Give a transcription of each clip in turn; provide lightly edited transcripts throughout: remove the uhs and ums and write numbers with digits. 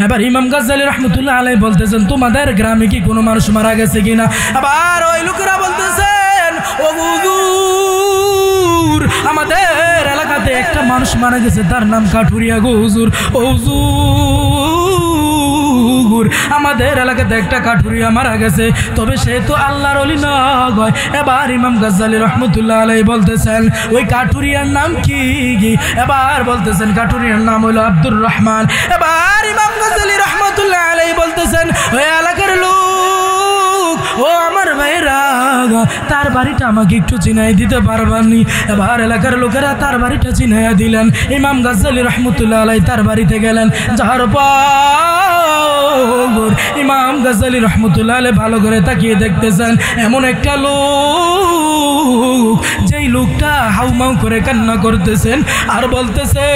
এবার ইমাম গাজ্জালী রাহমাতুল্লাহ আলাইহি বলতেছেন তোমাদের গ্রামে কি কোনো মানুষ মারা গেছে কিনা? আবার ওই লোকেরা বলতেছেন ও হুজুর আমাদের এলাকাতে একটা মানুষ মারা গেছে, তার নাম কাঠুরিয়া গো হুজুর। ও হুজুর আমাদের এলাকাতে একটা কাঠুরিয়া মারা গেছে, তবে সে তো আল্লাহর ওলি নয়। এবার ইমাম গাজ্জালী রাহমাতুল্লাহ আলাইহি বলতেছেন ওই কাঠুরিয়ার নাম কি? এবার বলতেছেন কাঠুরিয়ার নাম হলো আব্দুর রহমান। এবার ইমাম গাজ্জালী রাহমাতুল্লাহ আলাইহি বলতেছেন ওই এলাকার লোক, ও আমার ভাইরা তার বাড়িটা আমাকে একটু চিনাই দিতে পারবানি? এবার এলাকার লোকেরা তার বাড়িটা চিনাইয়া দিলেন। ইমাম গাজ্জালী রাহমাতুল্লাহ আলাইহি তার বাড়িতে গেলেন। যাওয়ার পর ইমাম গাজ্জালী রাহমাতুল্লাহ আলাইহি ভালো করে তাকিয়ে দেখতেছেন এমন একটা লোক, যেই লোকটা হাউমাউ করে কান্না করতেছেন আর বলতেছেন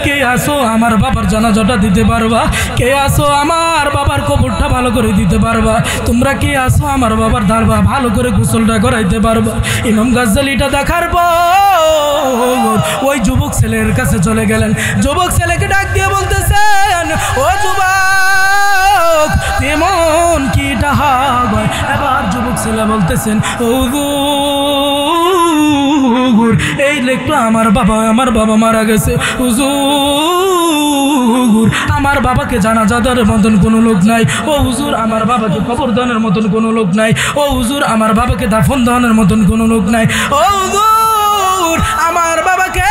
কে আসো আমার বাবার জানাজাটা দিতে পারবা? কে আসো আমার বাবার কবরটা ভালো করে দিতে পারবা? তোমরা কে আসো আমার বাবার ধারবা ভালো করে গোসলটা করাইতে পারবা? ইমাম গাজ্জালীটা দেখার পর ওই যুবক ছেলের কাছে চলে গেলেন। যুবক ছেলেকে ডাক দিয়ে বলতেছেন ও যুবক এমন কি ডাহা? এবার যুবক ছেলে বলতেছেন ও হুজুর এই লেখটা আমার বাবা মারা গেছে হুজুর, আমার বাবাকে জানাজা দেওয়ার মতন কোনো লোক নাই। ও হুজুর আমার বাবাকে কবর দানের মতন কোনো লোক নাই। ও হুজুর আমার বাবাকে দাফন দানের মতন কোনো লোক নাই। ও হুজুর আমার বাবাকে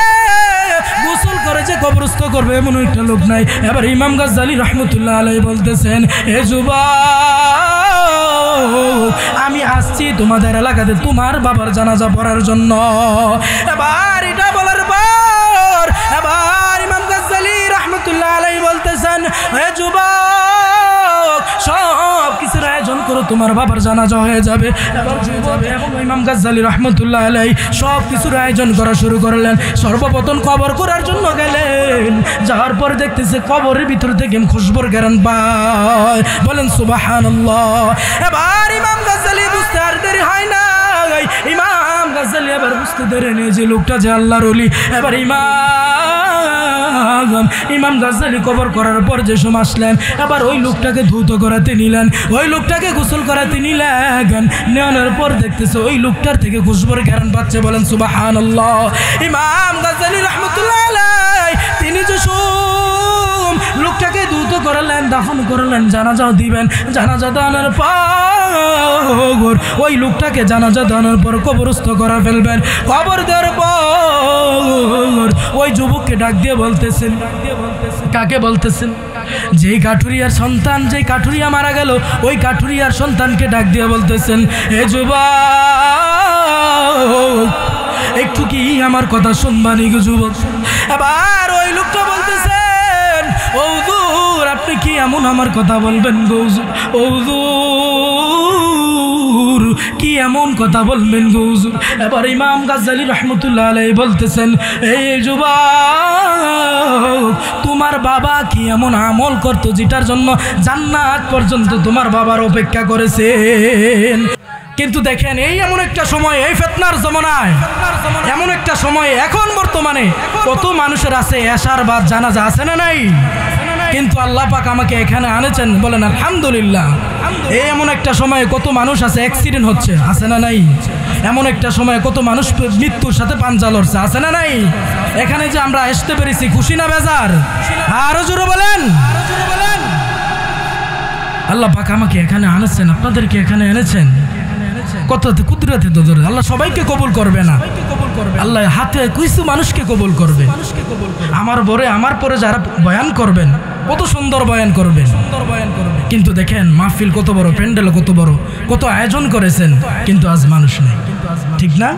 গোসল করে যে কবরস্থ করবে এমন একটা লোক নাই। এবার ইমাম গাজ্জালী রাহমাতুল্লাহ আলাইহি বলতেছেন এ যুবক আমি আসছি তোমাদের এলাকাতে তোমার বাবার জানাজা পড়ার জন্য। এবার এটা বলার পর এবার ইমাম গাজ্জালী রাহমাতুল্লাহ আলাইহি বলতেছেন হে যুবক সব কিছুর আয়োজন করো তোমার বাবার জানাজা হয়ে যাবে। এবার যুবক এবং ইমাম গাজ্জালী রাহমাতুল্লাহ আলাইহি সব কিছুর আয়োজন করা শুরু করলেন। সর্বপ্রথম কবর করার জন্য গেলেন। যাওয়ার পর দেখতেছে কবরের ভিতর থেকে খুশবুর ঘ্রাণ পায়। বলেন সুবহানাল্লাহ। এবার ইমাম গাজ্জালী বুঝতে আর দেরি হয় না। ইমাম গাজ্জালী এবার বুঝতে দেরি নেই যে লোকটা যে আল্লাহর ওলি। এবার ইমাম গাজ্জালী কবর করার পর যে সময় আসলেন এবার ওই লোকটাকে ধৌত করাতে নিলেন, ওই লোকটাকে গোসল করাতে নিলেন। নেওয়ার পর দেখতেছে ওই লোকটার থেকে খুশবুর ঘ্রাণ পাচ্ছে। বলেন সুবহানাল্লাহ। ইমাম গাজ্জালী রাহমাতুল্লাহ আলাইহি তিনি যে লোকটাকে ধৌত করালেন, দাফন করলেন, জানাজা দিবেন। জানাজা দানের পর ওই লোকটাকে জানাজা দানের পর কবরস্থ করা ফেলবেন। কবর দেওয়ার পর ওই যুবককে ডাক দিয়ে বলতেছেন, কাকে বলতেছেন? যেই কাঠুরিয়ার সন্তান, যেই কাঠুরিয়া মারা গেল ওই কাঠুরিয়ার সন্তানকে ডাক দিয়ে বলতেছেন এ যুবক একটু কি আমার কথা শুনবানি গো যুবক? এবার ওই লোকটা বলতেছেন ও হুজুর আপনি কি এমন আমার কথা বলবেন গো হুজুর? ও হুজুর কি এমন কথা বলবেন গো হুজুর? এবার ইমাম গাজ্জালী রাহমাতুল্লাহ আলাইহি বলতেছেন এই যুবক তোমার বাবা কি এমন আমল করতো যেটার জন্য জান্নাত পর্যন্ত তোমার বাবার অপেক্ষা করেছেন? কিন্তু দেখেন এই এমন একটা সময়, এই ফিতনার জমানায় এমন একটা সময় এখন বর্তমানে কত মানুষের আছে এশার বাদ জানাজা আছে না নাই? কিন্তু আল্লাহ পাক আমাকে এখানে আনেছেন, বলেন আলহামদুলিল্লাহ। এই এমন একটা সময় কত মানুষ আছে অ্যাক্সিডেন্ট হচ্ছে, আছে না নাই? এমন একটা সময় কত মানুষ মৃত্যুর সাথে পাঞ্জা লড়ছে, আছে না নাই? এখানে যে আমরা আসতে পেরেছি খুশি না বেজার? আরো জোরে বলেন। আল্লাহ পাক আমাকে এখানে আনেছেন, আপনাদেরকে এখানে এনেছেন, কত কুদরতে দোদর। আল্লাহ সবাইকে কবুল করবে না, আল্লাহ হাতে কিছু মানুষকে কবুল করবে। আমার পরে যারা বয়ান করবেন কত সুন্দর বয়ান করবেন, কিন্তু দেখেন মাহফিল কত বড়, প্যান্ডেল কত বড়, কত আয়োজন করেছেন, কিন্তু আজ মানুষ নেই। ঠিক না?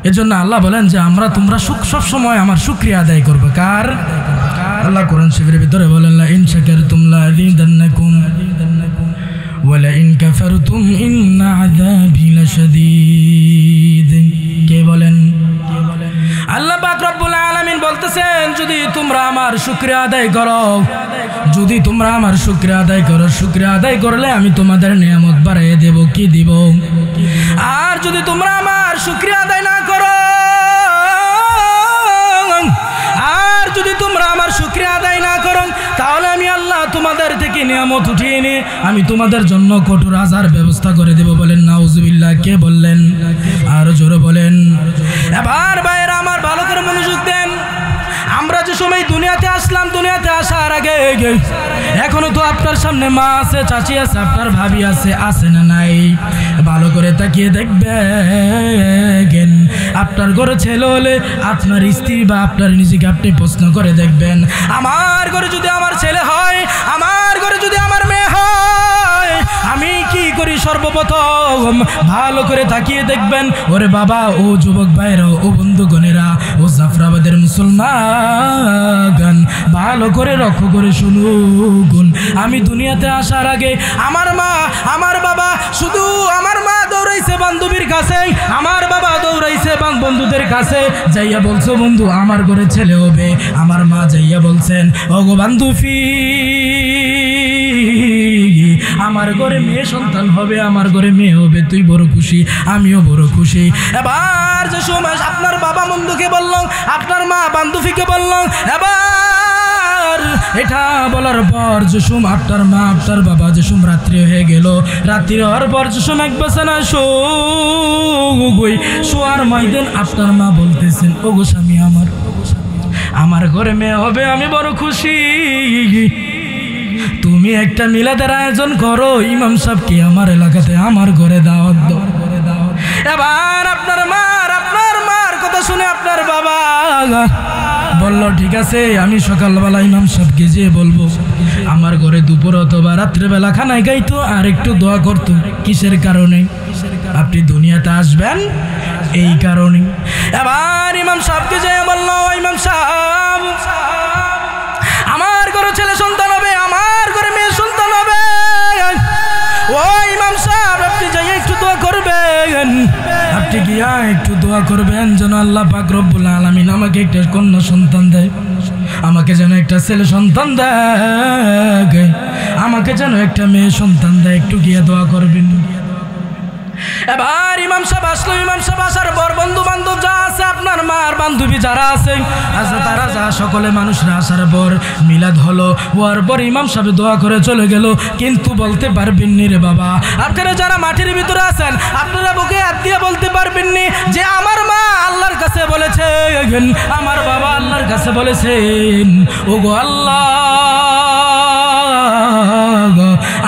এজন্য আল্লাহ বলেন যে তোমরা সব সময় আমার শুকরিয়া আদায় করবে। কার? আল্লাহ কোরআন শরীফের ভিতরে বলেন লা ইন শাকারতুম লা আযীদান্নাকুম ওয়া লা ইন কাফারতুম ইন্না আযাবি লাশাদীদ। কে বলেন? আল্লাহ পাক রব্বুল আলামিন বলতেছেন যদি তোমরা আমার শুকরিয়া আদায় করো, যদি তোমরা আমার শুকরিয়া আদায় করো, শুকরিয়া আদায় করলে আমি তোমাদের নিয়ামত বাড়াইয়ে দেব। কি দিব? আর যদি তোমরা আমার শুকরিয়া আদায় না করো, আর যদি তোমরা আমার শুকরিয়া আদায় না করো তাহলে আমি আল্লাহ তোমাদের থেকে নিয়ামত উঠিয়ে নিয়ে আমি তোমাদের জন্য কঠোর আযার ব্যবস্থা করে দেব। বলেন নাউজুবিল্লাহ। কে বললেন? আরো জোরে বলেন। এবার ভাইরা আমার ভালো করে মনোযোগ দেন। আমরা যে সময় দুনিয়াতে আসলাম, দুনিয়াতে আসার আগে এখনো তো আপনার সামনে মা আছে, চাচি আছে, আপনার ভাবি আছে, আছে না নাই? ভালো করে তাকিয়ে দেখবেন। আপনার ঘরে ছেলে হলে আপনার স্ত্রী বা আপনার নিজেকে আপনি প্রশ্ন করে দেখবেন, আমার ঘরে যদি আমার ছেলে হয়, আমার ঘরে যদি আমার মেয়ে হয়, আমি কি করি? সর্বপ্রথম ভালো করে তাকিয়ে দেখবেন। ওরে বাবা, ও যুবক ভাইরা, ও বন্ধুগণেরা, ও জাফরাবাদের মুসলমান, ভালো করে লক্ষ্য করে শুনুন। আমি দুনিয়াতে আসার আগে আমার মা, আমার বাবা, শুধু আমার মা দৌড়াইছে বান্ধবীর কাছে, আমার বাবা দৌড়াইছে বন্ধুদের কাছে, যাইয়া বলছো বন্ধু আমার ঘরে ছেলে হবে। আমার মা যাইয়া বলছেন, ওগো বান্ধবী আমার ঘরে মেয়ে সন্তান হবে, আমার ঘরে মেয়ে হবে, তুই বড় খুশি, আমিও বড় খুশি। এবার যে সময় আপনার বাবা বন্ধুকে বললাম, আপনার মা বান্ধবীকে বললাম, এবার এটা বলার পর যে সময় আপনার মা আপনার বাবা যে সময় রাত্রি হয়ে গেল, রাত্রি হওয়ার পর যে সময় এক বাসানা শোয়ার ময়দান আপনার মা বলতেছেন, ওগো স্বামী আমার ঘরে মেয়ে হবে, আমি বড় খুশি, তুমি একটা মিলাদের আয়োজন করো, ইমাম সাহেবকে আমার এলাকাতে আমার ঘরে দাওয়াত দাও। এবার আপনার মার কথা শুনে আপনার বাবা বলল, ঠিক আছে, আমি সকালবেলা ইমাম সাহেবকে যেয়ে বলবো আমার ঘরে দুপুর অথবা রাত্রেবেলা খানায় গাইতো আর একটু দোয়া করতো। কিসের কারণে? আপনি দুনিয়াতে আসবেন এই কারণে। এবার ইমাম সাহেবকে যেয়ে বলল, ইমাম সাহেব আমার ঘরে ছেলে সন্তান হবে, আমার ঘরে মেয়ে সন্তান হবে। ও ইমাম সাহেব, আপনি যাই একটু দোয়া করবেন, আপনি গিয়া একটু দোয়া করবেন যেন আল্লাহ পাক রব্বুল আলামিন আমাকে একটা কন্যা সন্তান দেয়, আমাকে যেন একটা ছেলে সন্তান দেয়, আমাকে যেন একটা মেয়ে সন্তান দেয়, একটু গিয়া দোয়া করবেন। এবার ইমাম সাহেব আসলো। ইমাম সাহেব আসার পর বন্ধু বান্ধব যা আছে, আপনার মার বান্ধবী যারা আছে তারা যা সকলে মানুষরা আসার পর মিলাদ হলো। হওয়ার পর ইমাম সাহেব দোয়া করে চলে গেল। কিন্তু বলতে পারবেননি রে বাবা, আপনারা যারা মাটির ভিতরে আছেন, আপনারা বুকে হাত দিয়ে বলতে পারবেননি যে আমার মা আল্লাহর কাছে বলেছেন, আমার বাবা আল্লাহর কাছে বলেছেন, ওগো আল্লাহ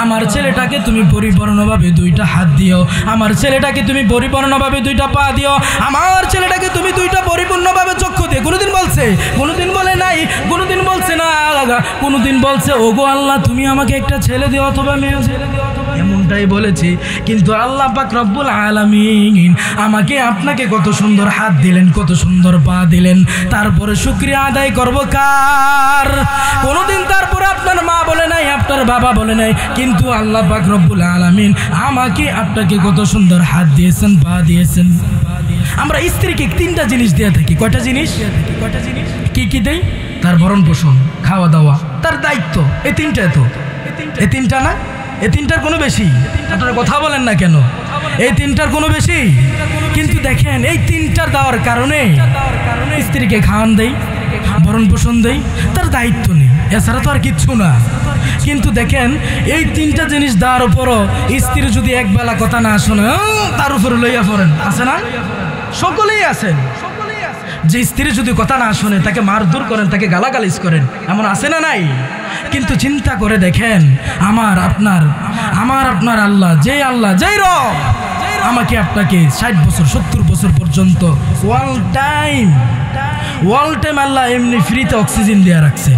আমার ছেলেটাকে তুমি পরিপূর্ণভাবে দুইটা হাত দিও, আমার ছেলেটাকে তুমি পরিপূর্ণভাবে দুইটা পা দিও, আমার ছেলেটাকে তুমি দুইটা পরিপূর্ণভাবে চক্ষু দিও। কোনোদিন বলছে? কোনোদিন বলে নাই, কোনোদিন বলছে না, কোনোদিন বলছে ওগো আল্লাহ তুমি আমাকে একটা ছেলে দিও অথবা মেয়ে ছেলে দিও, এমনটাই বলেছি। কিন্তু আল্লাহ পাক রব্বুল আলামিন আমাকে আপনাকে কত সুন্দর হাত দিলেন, কত সুন্দর পা দিলেন, তারপরে শুকরিয়া আদায় করব কার? কোনোদিন তারপরে আপনার মা বলে নাই, আপনার বাবা বলে নাই, কিন্তু আল্লাহ পাক রব্বুল আলামিন আমাকে আপনাকে কত সুন্দর হাত দিয়েছেন, পা দিয়েছেন। আমরা স্ত্রীকে তিনটা জিনিস দিয়ে থাকি। কয়টা জিনিস? কি কি দেই? তার ভরণ পোষণ, খাওয়া দাওয়া, তার দায়িত্ব, এই তিনটা। তো এই তিনটা না, এই তিনটার কোনো বেশি? আপনারা কথা বলেন না কেন? এই তিনটার কোনো বেশি? কিন্তু দেখেন এই তিনটার দেওয়ার কারণে স্ত্রীকে খাওয়ান দেই, ভরণ পোষণ দেই, তার দায়িত্ব নেই, এছাড়া তো আর কিচ্ছু না। কিন্তু দেখেন এই তিনটা জিনিস দেওয়ার উপরও স্ত্রী যদি একবেলা কথা না শোনে, তার উপরে লইয়া পড়েন, আছে না? সকলেই আছেন যে স্ত্রী যদি কথা না শোনে তাকে মারধর করেন, তাকে গালাগালিজ করেন, এমন আছে না নাই? কিন্তু চিন্তা করে দেখেন আমার আপনার আল্লাহ, যেই রব আমাকে আপনাকে 60 বছর 70 বছর পর্যন্ত ওয়াল টাইম আল্লাহ এমনি ফ্রিতে অক্সিজেন দিয়ে রাখছে,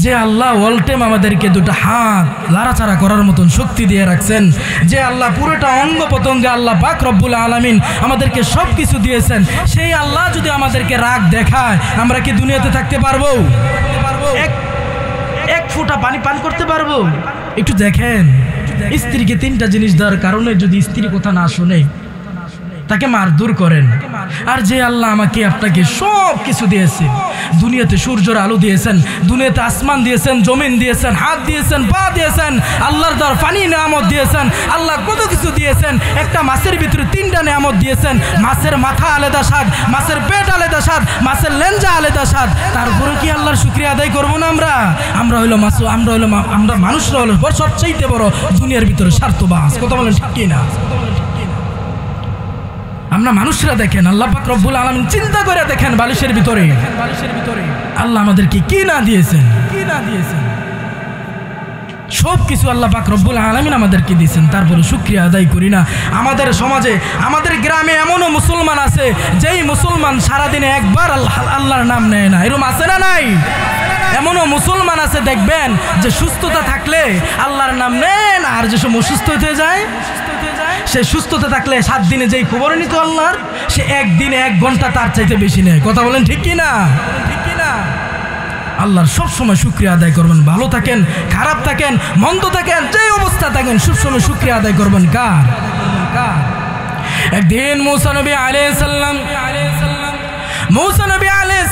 যে আল্লাহ অল টাইম আমাদেরকে দুটো হাত লাড়াচাড়া করার মতন শক্তি দিয়ে রাখছেন, যে আল্লাহ পুরোটা অঙ্গ প্রত্যঙ্গে আল্লাহ পাক রব্বুল আলামিন আমাদেরকে সব কিছু দিয়েছেন, সেই আল্লাহ যদি আমাদেরকে রাগ দেখায়, আমরা কি দুনিয়াতে থাকতে পারবো? এক ফোঁটা পানি পান করতে পারবো? একটু দেখেন স্ত্রীকে তিনটা জিনিস দেওয়ার কারণে যদি স্ত্রী কথা না শোনে, তাকে মারধর করেন। আর যে আল্লাহ আমাকে আপনাকে সব কিছু দিয়েছে, দুনিয়াতে সূর্যের আলো দিয়েছেন, দুনিয়াতে আসমান দিয়েছেন, জমিন দিয়েছেন, হাত দিয়েছেন, পা দিয়েছেন, আল্লাহর দ্বার পানি নিয়ামত দিয়েছেন, আল্লাহ কত কিছু দিয়েছেন। একটা মাছের ভিতরে 3টা নিয়ামত দিয়েছেন, মাছের মাথা আলাদা স্বাদ, মাছের পেট আলাদা স্বাদ, মাছের লেঞ্জা আলাদা স্বাদ। তারপরে কি আল্লাহর শুকরিয়া আদায় করবো না? আমরা হইলো মাছ, আমরা মানুষরা হলো সবচাইতে বড় দুনিয়ার ভিতরে স্বার্থবাজ। কথা বলেন ঠিক কিনা? আমরা মানুষরা দেখেন, আল্লাহ পাক রব্বুল আলামিন চিন্তা করে দেখেন বালিশের ভিতরে আল্লাহ আমাদেরকে কি না দিয়েছেন, সব কিছু আল্লাহ পাক রব্বুল আলামিন আমাদেরকে দিয়েছেন, তারপরে শুকরিয়া আদায় করি না। আমাদের সমাজে, আমাদের গ্রামে এমনও মুসলমান আছে যেই মুসলমান সারাদিনে একবার আল্লাহর নাম নেয় না। এরকম আছে না নাই? এমনও মুসলমান আছে দেখবেন যে সুস্থতা থাকলে আল্লাহর নাম নেন, আর যেসব অসুস্থ হতে যায় সে সুস্থতা থাকলে 7 দিনে যেই খবর নিত আল্লাহর, সে একদিনে 1 ঘন্টা তার চাইতে বেশি নেয়। কথা বলেন ঠিক কিনা? আল্লাহর সবসময় শুকরিয়া আদায় করবেন। ভালো থাকেন, খারাপ থাকেন, মন্দ থাকেন, যে অবস্থা থাকেন সবসময় শুকরিয়া আদায় করবেন। কার? একদিন মুসা নবী আলাইহিস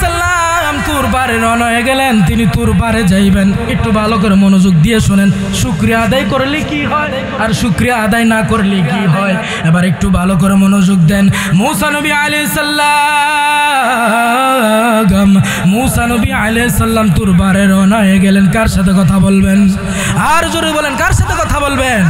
সালাম তুর পারে রওনা হয়ে গেলেন। তিনি তুর পারে যাইবেন। একটু ভালো করে মনোযোগ দিয়ে শোনেন, শুকরিয়া আদায় করলে কি হয় আর শুকরিয়া আদায় না করলে কি হয়। এবার একটু ভালো করে মনোযোগ দেন। মুসা নবী আলাইহিস সালাম তুর পারে রওনা হয়ে গেলেন। কার সাথে কথা বলবেন? আর জোরে বলেন, কার সাথে কথা বলবেন?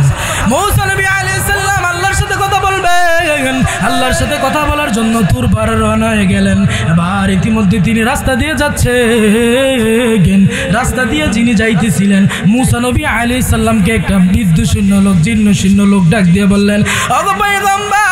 মুসা নবী আলাইহিস সালাম আল্লাহর সাথে কথা বলবেন। আল্লাহর সাথে কথা বলার জন্য তুর পারে রওনা হয়ে গেলেন। এবার ইতিমধ্যে তিনি রাস্তা দিয়ে যাচ্ছেন। রাস্তা দিয়ে যিনি যাইতেছিলেন, মুসা নবী আলাইহিস সালামকে একটা বিদ্যুৎশূন্য লোক, জিন্নশূন্য লোক ডাক দিয়ে বললেন, ওগো পয়গম্বর,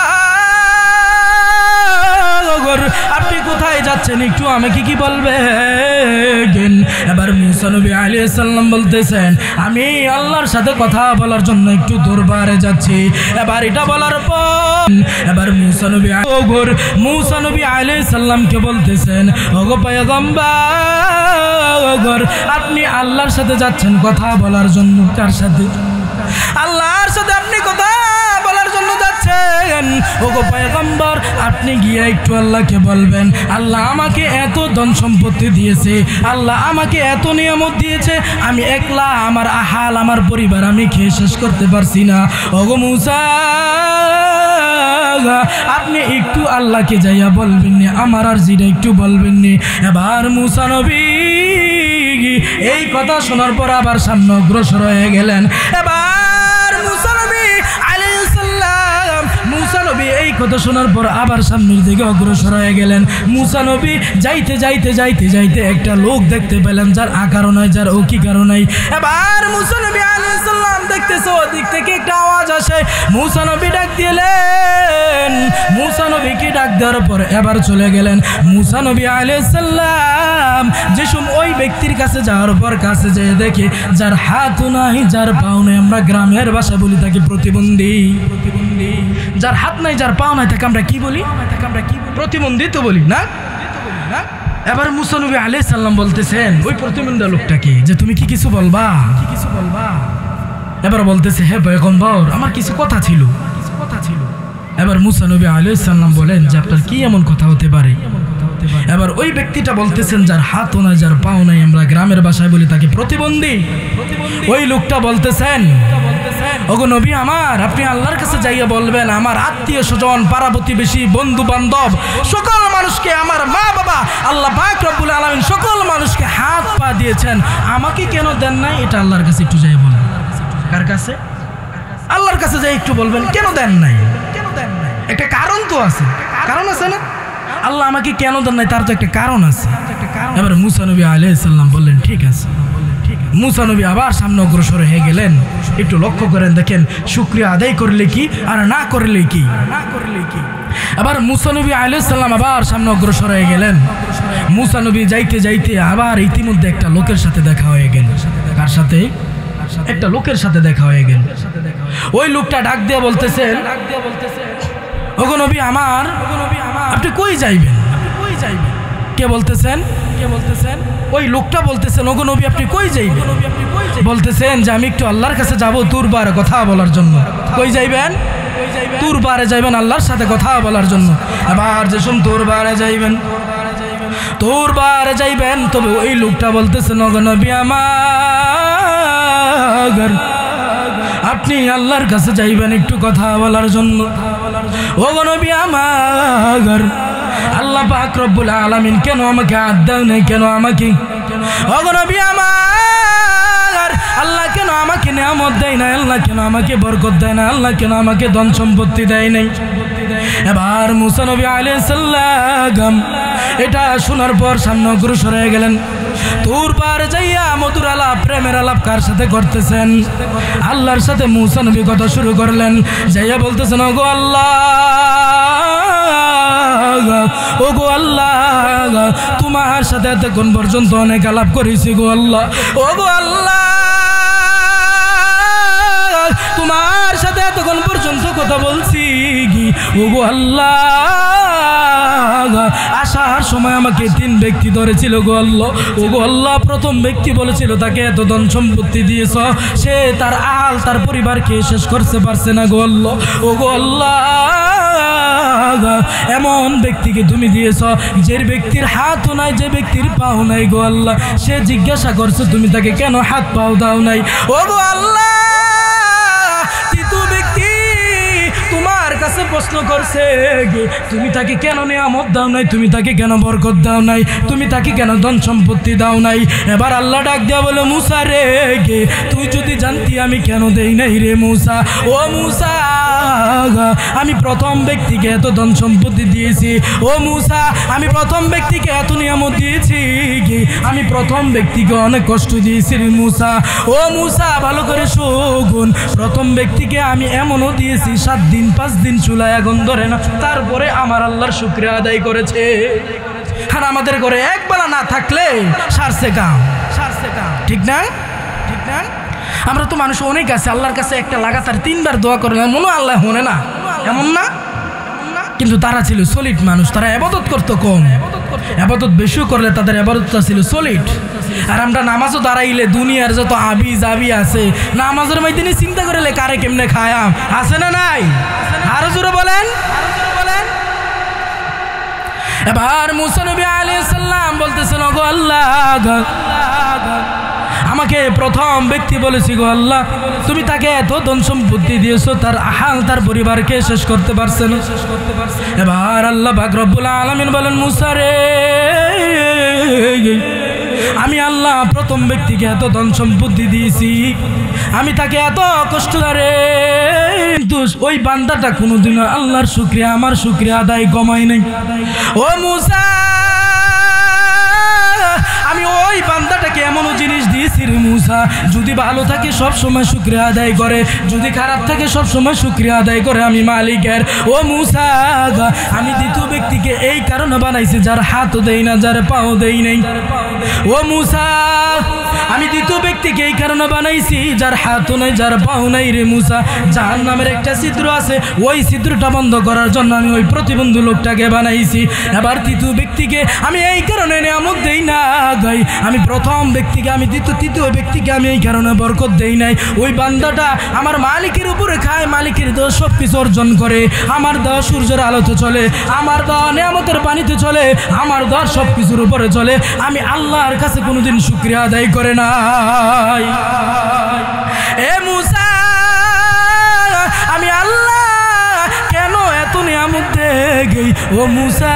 আপনি কোথায় যাচ্ছেন? একটু আমাকে কি বলবেন? এবার মুসা নবী আলাইহিস সালাম বলতেছেন, আমি আল্লাহর সাথে কথা বলার জন্য একটু দরবারে যাচ্ছি। এবার এটা বলার পর এবার মুসা নবী আলাইহিস সালামকে বলতেছেন, ওগো পয়গম্বর, আপনি আল্লাহর সাথে যাচ্ছেন কথা বলার জন্য। কার সাথে? আল্লাহর সাথে আপনি কথা বলার জন্য যাচ্ছেন। ওগো পয়গম্বর, আপনি গিয়ে একটু আল্লাহকে বলবেন, আল্লাহ আমাকে এত ধন সম্পত্তি দিয়েছে, আল্লাহ আমাকে এত নিয়ামত দিয়েছে, আমি একলা আমার আহাল, আমার পরিবার আমি খেয়ে শেষ করতে পারছি না। ওগো মুসা, আপনি একটু আল্লাহকে যাইয়া বলবেন নি, আমার আর জিরা একটু বলবেন নি। এবার মুসা নবী এই কথা শোনার পর আবার সামনে অগ্রসর হয়ে গেলেন। এবার মুসা নবী আলাইহিস সালাম, মুসা নবী এই কথা শোনার পর আবার সামনের দিকে অগ্রসর হয়ে গেলেন। মুসা নবী যাইতে যাইতে যাইতে যাইতে একটা লোক দেখতে পেলেন, যার আকারও নাই, যার অকিকারও নাই। এবার মুসা নবী আলাইহিস সালাম দেখতেছে ওদিক থেকে একটা আওয়াজ আসে। মুসা নবী ডাক দিলেন। মুসা নবীকে ডাক দেওয়ার পর এবার চলে গেলেন। মুসা নবী আলাইহিস সালাম যেসব ওই ব্যক্তির কাছে যাওয়ার পর কাছে যেয়ে দেখে যার হাতও নাই, যার পাও নাই, আমরা গ্রামের ভাষা বলি তাকে প্রতিবন্ধী। যার হাত নাই, যার পাও নাই, তাকে আমরা কি বলি? প্রতিবন্ধী তো বলি না? এবার মুসা নবী আলাইহিস সালাম বলতেছেন ওই প্রতিবন্ধী লোকটাকে যে তুমি কি কিছু বলবা? এবার বলতেছে, হে পয়গম্বর, আমার কিছু কথা ছিল। এবার মুসা নবী আলাইহিস সালাম বলেন যে আপনার কি এমন কথা হতে পারে? এবার ওই ব্যক্তিটা বলতেছেন যার হাতও নাই, যার পাও নাই, আমরা গ্রামের ভাষায় বলি তাকে প্রতিবন্ধী। ওই লোকটা বলতেছেন, ওগো নবী আমার, আপনি আল্লাহর কাছে যাইয়া বলবেন, আমার আত্মীয় স্বজন, পাড়া প্রতিবেশী, বন্ধু বান্ধব, সকল মানুষকে, আমার মা বাবা, আল্লাহ পাক রব্বুল আলামিন সকল মানুষকে হাত পা দিয়েছেন, আমাকে কেন দেন নাই? এটা আল্লাহর কাছে একটু যাই বলেন। কার কাছে? আল্লাহর কাছে যাই একটু বলবেন, কেন দেন নাই? একটা কারণ তো আছে, কারণ আছে না? আল্লাহ আমাকে কেন দেন নাই, তার তো একটা কারণ আছে। এবার মুসা নবী আলাইহিস সালাম বললেন, ঠিক আছে। মুসা নবী আবার সামনে অগ্রসর হয়ে গেলেন। একটু লক্ষ্য করেন, দেখেন শুকরিয়া আদায় করলে কি আর না করলে কি। আবার মুসা নবী আলাইহিস সালাম আবার সামনে অগ্রসর হয়ে গেলেন। মুসা নবী যাইতে যাইতে আবার ইতিমধ্যে একটা লোকের সাথে দেখা হয়ে গেল। কার সাথে? একটা লোকের সাথে দেখা হয়ে গেল। ওই লোকটা ডাক দিয়ে বলতেছেন, ওগো নবী আমার, আপনি কই যাইবেন? কে বলতেছেন? ওই লোকটা বলতেছেন, ওগো নবী আপনি কই যাইবেন? বলতেছেন যে আমি একটু আল্লাহর কাছে যাবো দরবারে কথা বলার জন্য। কই যাইবেন? তুর পারে যাইবেন আল্লাহর সাথে কথা বলার জন্য। এবার যেসব তুর পারে যাইবেন, তোর বারে যাইবেন, তবে ওই লোকটা বলতেছে নবী আমার, আপনি আল্লাহর কাছে যাইবেন একটু কথা বলার জন্য। ও নবী আমার, আল্লাহ পাক রব্বুল আলামিন কেন আমাকে আদায় নাই, কেন আমাকে, ও নবী আমার, আল্লাহ কেন আমাকে নিয়ামত দেয় না, আল্লাহ কেন আমাকে বরকত দেয় না, আল্লাহ কেন আমাকে ধন সম্পত্তি দেয় নাই। এবার মুসা নবী আলাইহিস সালাম এটা শোনার পর সামনে অগ্রসর হয়ে গেলেন। তোর পার যাইয়া মধুর আলাপ, প্রেমের আলাপ কার সাথে করতেছেন? আল্লাহর সাথে মুসা নবী কথা শুরু করলেন। যাইয়া বলতেছেন, ওগো আল্লাহ, ওগো আল্লাহ, তোমার সাথে এতক্ষণ পর্যন্ত অনেক আলাপ করেছি গো আল্লাহ। ওগো আল্লাহ, তোমার সাথে এতক্ষণ পর্যন্ত কথা বলছি কি ওগো আল্লাহ, আসার সময় আমাকে 3 ব্যক্তি ধরেছিল গো আল্লাহ। ওগো আল্লাহ, প্রথম ব্যক্তি বলেছিল তাকে এত ধন সম্পত্তি দিয়েছ, সে তার আল তার পরিবারকে শেষ করতে পারছে না গো আল্লাহ। ওগো আল্লাহ, এমন ব্যক্তিকে তুমি দিয়েছ যে ব্যক্তির হাতও নাই, যে ব্যক্তির পাও নাই গো আল্লাহ। সে জিজ্ঞাসা করছে তুমি তাকে কেন হাত পাও দাও নাই। ওগো আল্লাহ, তোমার কাছে প্রশ্ন করছে তুমি তাকে কেন নিয়ামত দাও নাই, তুমি তাকে কেন বরকত দাও নাই, তুমি তাকে কেন ধন সম্পত্তি দাও নাই। এবার আল্লাহ ডাক দেয়া বলে, মুসা রে, তুই যদি জানতি আমি কেন দেই নাই রে মুসা। ও মুসা, আমি প্রথম ব্যক্তিকে এত ধন সম্পত্তি দিয়েছি। ও মুসা, আমি প্রথম ব্যক্তিকে এত নিয়ামত দিয়েছি, আমি প্রথম ব্যক্তিকে অনেক কষ্ট দিয়েছি রে মুসা। ও মুসা, ভালো করে শোন, প্রথম ব্যক্তিকে আমি এমনও দিয়েছি 7 দিন 5 দিন চুলায় আগুন ধরে না, তারপরে আমার আল্লাহর শুকরিয়া আদায় করেছে। আর আমাদের ঘরে একবেলা না থাকলে সারছে কাম, ঠিক না? ঠিক না? আমরা তো মানুষ অনেক আছে, আল্লাহর কাছে একটা লাগাতার 3 বার দোয়া করে না, মনে আল্লাহ হনে না, এমন না? কিন্তু তারা ছিল সলিড মানুষ, তারা ইবাদত করতো কম, ইবাদত বেশি করলে তাদের ইবাদতটা ছিল সলিড। আর আমরা নামাজও দাঁড়াইলে দুনিয়ার যত আবি জাবি আছে, নামাজের মধ্যে চিন্তা করলে কারে কেমনে খায়াম, আছে না নাই? আরো জোরে বলেন। এবার মুসা নবী আলাইহিস সালাম বলতেছেন, ওগো আল্লাহ, আমাকে প্রথম ব্যক্তি বলেছি গো আল্লাহ, তুমি তাকে এত ধন সম্পত্তি দিয়েছো, তার হাল তার পরিবারকে শেষ করতে পারছে না। এবার আল্লাহ পাক রব্বুল আলামিন বলেন, মুসা রে, আমি আল্লাহ প্রথম ব্যক্তিকে এত ধন সম্পত্তি দিয়েছি, আমি তাকে এত কষ্ট করে, কিন্তু ওই বান্দাটা কোনোদিনও আল্লাহর শুকরিয়া, আমার শুকরিয়া আদায় কমাই নাই। ও মুসা, আমি ওই বান্দাটাকে এমন জিনিস দিয়েছি রে মুসা, যদি ভালো থাকে সব সময় শুকরিয়া আদায় করে, যদি খারাপ থাকে সব সময় শুকরিয়া আদায় করে আমি মালিকের। ও মুসা, আমি দ্বিতীয় ব্যক্তিকে এই কারণে বানাইছি যার হাতও দেই না, যার পাও দেই নাই। ও মুসা, আমি দ্বিতীয় ব্যক্তিকে এই কারণে বানাইছি যার হাতও নাই, যার পাও নাই রে মুসা। জাহান্নামের একটা ছিদ্র আছে, ওই ছিদ্রটা বন্ধ করার জন্য আমি ওই প্রতিবন্ধী লোকটাকে বানাইছি। এবার তৃতীয় ব্যক্তিকে আমি এই কারণে নিয়ামত দেই না গাই, আমি প্রথম ব্যক্তিকে, আমি তৃতীয় ব্যক্তিকে আমি এই কারণে বরকত দেই নাই। ওই বান্দাটা আমার মালিকের উপরে খায়, মালিকের দেওয়া সব কিছু অর্জন করে, আমার দেওয়া সূর্যের আলোতে চলে, আমার দেওয়া নিয়ামতের পানিতে চলে, আমার দেওয়ার সব কিছুর উপরে চলে, আমি আল্লাহর কাছে কোনোদিন শুকরিয়া আদায় করে নাই। এ মুসা, আমি আল্লাহ কেন এত নিয়ামত দেই? ও মুসা,